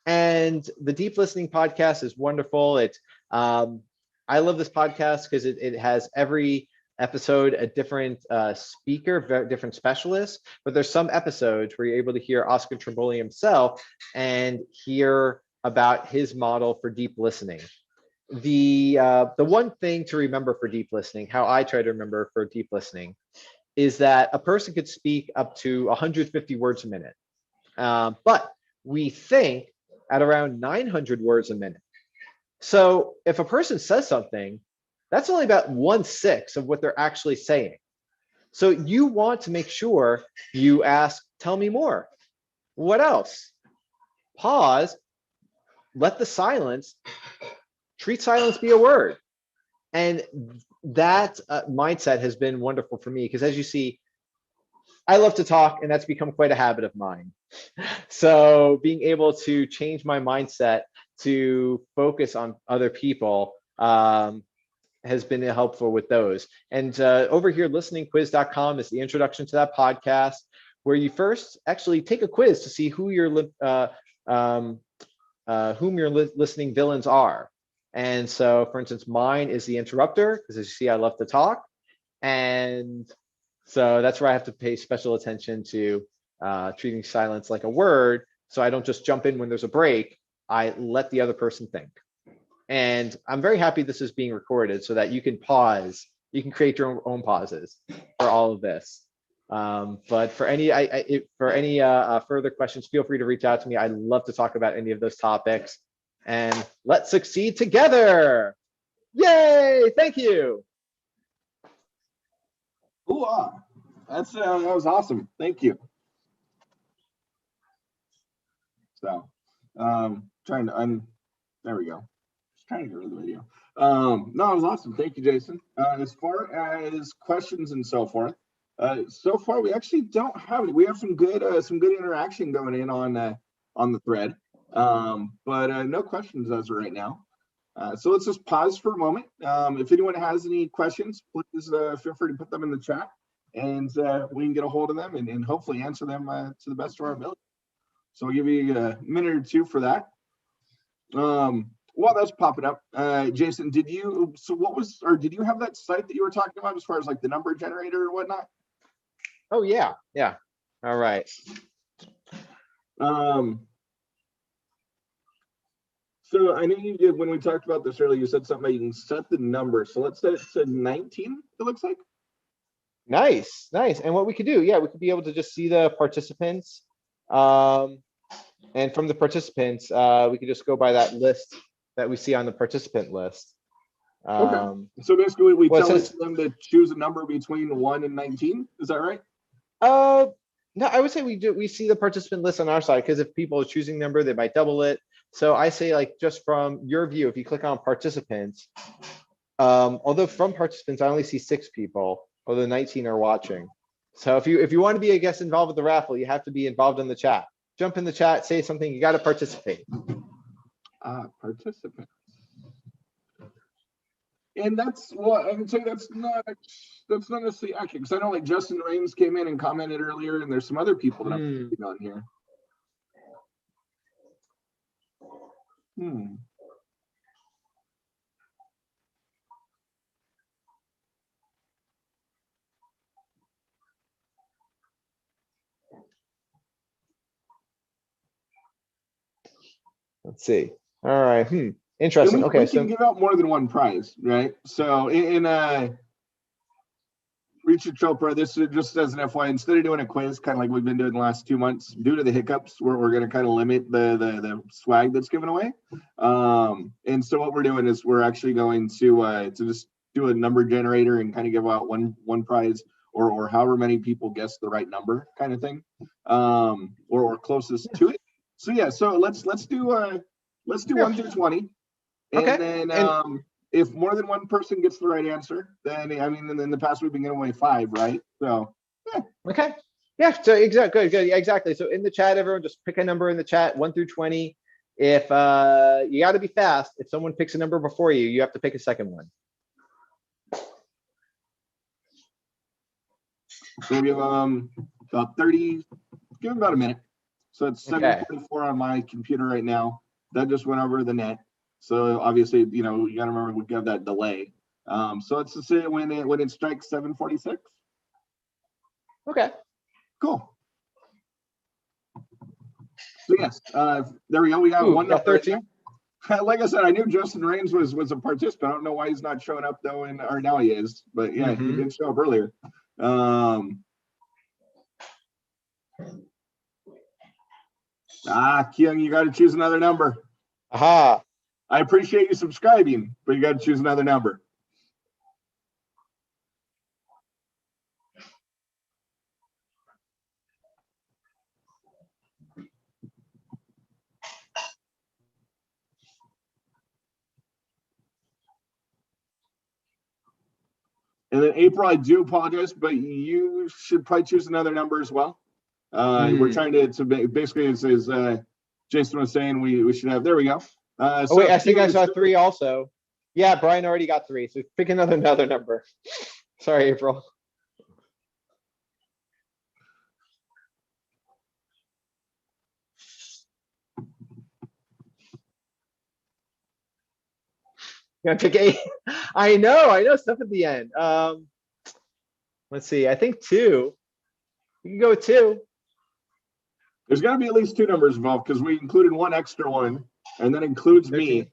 And the Deep Listening podcast is wonderful. I love this podcast because it has every episode a different speaker, different specialist, but there's some episodes where you're able to hear Oscar Trimboli himself and hear about his model for deep listening. The one thing to remember for deep listening, how I try to remember for deep listening, is that a person could speak up to 150 words a minute, but we think at around 900 words a minute. So if a person says something, that's only about 1/6 of what they're actually saying. So you want to make sure you ask, tell me more. What else? Pause, let the silence, treat silence be a word. And that mindset has been wonderful for me because, as you see, I love to talk and that's become quite a habit of mine. So being able to change my mindset to focus on other people has been helpful with those. And over here, listeningquiz.com is the introduction to that podcast, where you first actually take a quiz to see who your whom your listening villains are. And so, for instance, mine is the interrupter, because as you see, I love to talk. And so that's where I have to pay special attention to treating silence like a word. So I don't just jump in when there's a break. I let the other person think. And I'm very happy this is being recorded so that you can pause. You can create your own pauses for all of this. But for any further questions, feel free to reach out to me. I'd love to talk about any of those topics. And let's succeed together. Yay! Thank you. Ooh, that was awesome. Thank you. So, there we go. Just trying to get rid of the video. No, it was awesome. Thank you, Jason. As far as questions and so forth, so far we actually don't have it. We have some good interaction going in on the thread, but no questions as of right now. So let's just pause for a moment. If anyone has any questions, please feel free to put them in the chat, and we can get a hold of them and hopefully answer them to the best of our ability. So I'll give you a minute or two for that. While that's popping up, Jason, did you have that site that you were talking about as far as like the number generator or whatnot? Oh yeah. All right. So I know you did, when we talked about this earlier, you said something about you can set the number. So let's say it said 19, it looks like. Nice. And what we could do, we could be able to just see the participants. And from the participants, we could just go by that list that we see on the participant list. Okay. So basically, we well, it tell says- them to choose a number between 1 and 19. Is that right? No, I would say we see the participant list on our side, because if people are choosing number, they might double it. So I say, like, just from your view, if you click on participants, although from participants, I only see 6 people, although 19 are watching. So if you want to be a guest involved with the raffle, you have to be involved in the chat. Jump in the chat, say something, you got to participate. Participants. And that's what I would say, that's not necessarily accurate, because I know like Justin Raines came in and commented earlier, and there's some other people that I'm putting on here. Let's see. All right. Interesting. Okay. We can give out more than one prize, right? So in Richard Chopra, this is just as an FYI, instead of doing a quiz, kind of like we've been doing the last 2 months, due to the hiccups, we're going to kind of limit the swag that's given away. And so what we're doing is we're actually going to just do a number generator and kind of give out one prize, or however many people guess the right number, kind of thing, or closest to it. So yeah, so let's do 1 through 20, and Okay. then if more than one person gets the right answer, then I mean, in the past we've been giving away 5, right? So yeah. Okay. Yeah. So exactly. Good. Yeah, exactly. So in the chat, everyone just pick a number in the chat, 1 through 20. If you got to be fast, if someone picks a number before you, you have to pick a second one. So we have about 30. Give them about a minute. So it's 7:44 on my computer right now. That just went over the net. So obviously, you got to remember we have that delay. So it's to say when it strikes 7:46. Okay. Cool. So yes, there we go. We got one number. 13. Like I said, I knew Justin Raines was a participant. I don't know why he's not showing up though, or now he is. But yeah, he did show up earlier. Kyung, you got to choose another number. Aha. I appreciate you subscribing, but you got to choose another number. And then April, I do apologize, but you should probably choose another number as well. We're trying to basically, as Jason was saying, we should have, there we go. Oh wait, I think I saw 3 also. Yeah, Brian already got 3, so pick another number. Sorry, April. You gotta pick 8. I know stuff at the end. Let's see. I think 2. You can go with 2. There's got to be at least 2 numbers involved, because we included 1 extra one, and that includes 13. Me.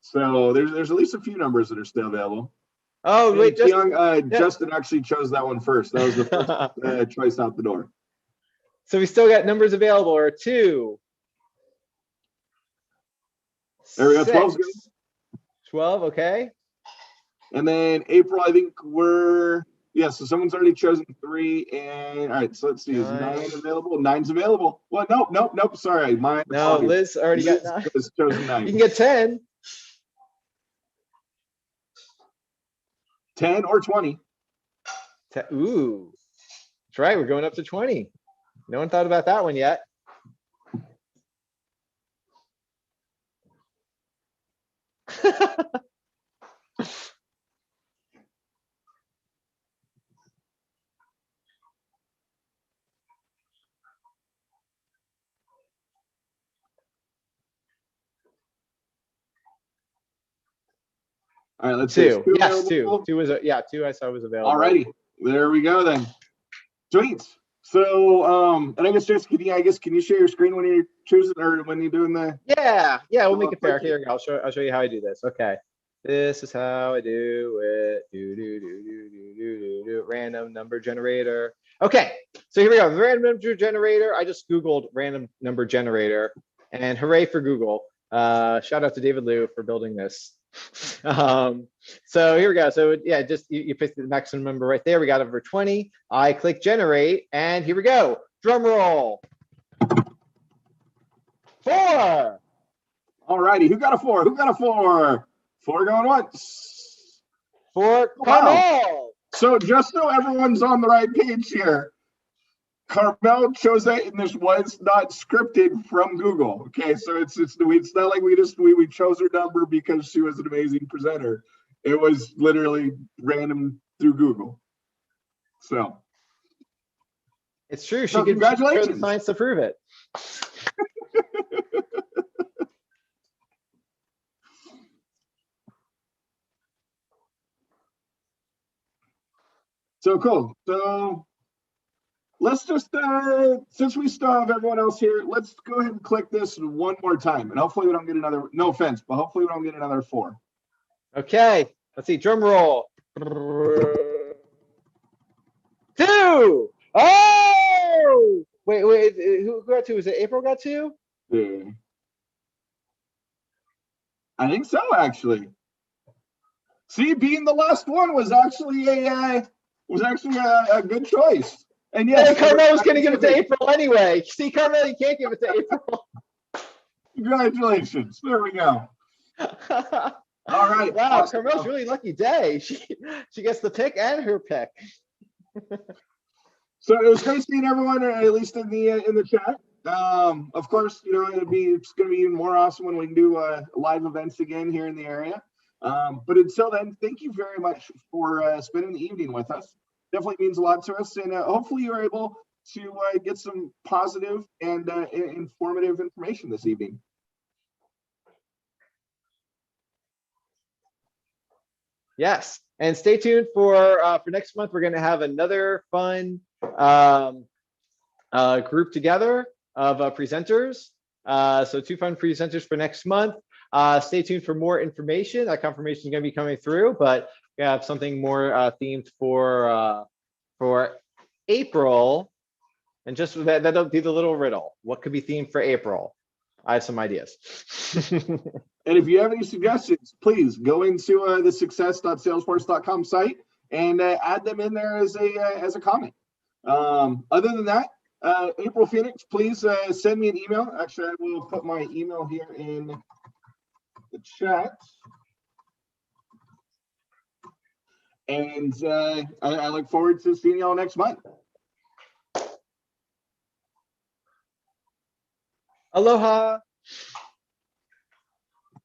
So there's at least a few numbers that are still available. Oh wait, Justin actually chose that one first. That was the first choice out the door. So we still got numbers available, or 2. There we go. 12. 12. Okay. And then April, I think so someone's already chosen 3, and all right, so let's see, is 9 available? 9's available. Well, nope. Sorry, mine. No, Liz already got 9. Liz chosen 9. You can get 10. 10 or 20. Ooh, that's right. We're going up to 20. No one thought about that one yet. All right, let's 2. see. Yes, 2. 2 was 2 I saw was available. Alrighty, there we go then. Sweet. So, and I guess Jason, can you share your screen when you're choosing, or when you're doing the? Yeah, we'll make it fair. Here, I'll show you how I do this. Okay, this is how I do it. Do. Random number generator. Okay, so here we go. The random number generator. I just Googled random number generator, and hooray for Google. Shout out to David Liu for building this. So here we go. So yeah, just you pick the maximum number right there. We got over 20. I click generate, and here we go. Drum roll. 4. All righty. Who got a 4? Who got a 4? 4 going once. 4. Wow. Carmel. So just so everyone's on the right page here, Carmel chose that, and this was not scripted from Google. Okay, so it's not like we chose her number because she was an amazing presenter. It was literally random through Google. So It's true. She so could show the congratulations. science to prove it. So cool. So let's just since we still have everyone else here, let's go ahead and click this one more time, and hopefully we don't get another. No offense, but hopefully we don't get another 4. Okay, let's see. Drum roll. 2. Oh, wait. Who got 2? Was it April got 2? Yeah. I think so, actually. See, being the last one was actually a good choice. And yes, Carmel was going to give it to April anyway. See, Carmel, you can't give it to April. Congratulations. There we go. All right. Wow, Awesome. Carmel's really lucky day. She gets the pick and her pick. So it was great seeing everyone, at least in the chat. Of course, you know, it's going to be even more awesome when we can do live events again here in the area. But until then, thank you very much for spending the evening with us. Definitely means a lot to us, and hopefully you were able to get some positive and informative information this evening. Yes, and stay tuned for next month. We're going to have another fun group together of presenters. So 2 fun presenters for next month. Stay tuned for more information. That confirmation is going to be coming through, but we have something more themed for April. And just that'll be the little riddle. What could be themed for April? I have some ideas. And if you have any suggestions, please go into the success.salesforce.com site and add them in there as a comment. Other than that, April Phoenix, please send me an email. Actually, I will put my email here in the chat. And I look forward to seeing y'all next month. Aloha.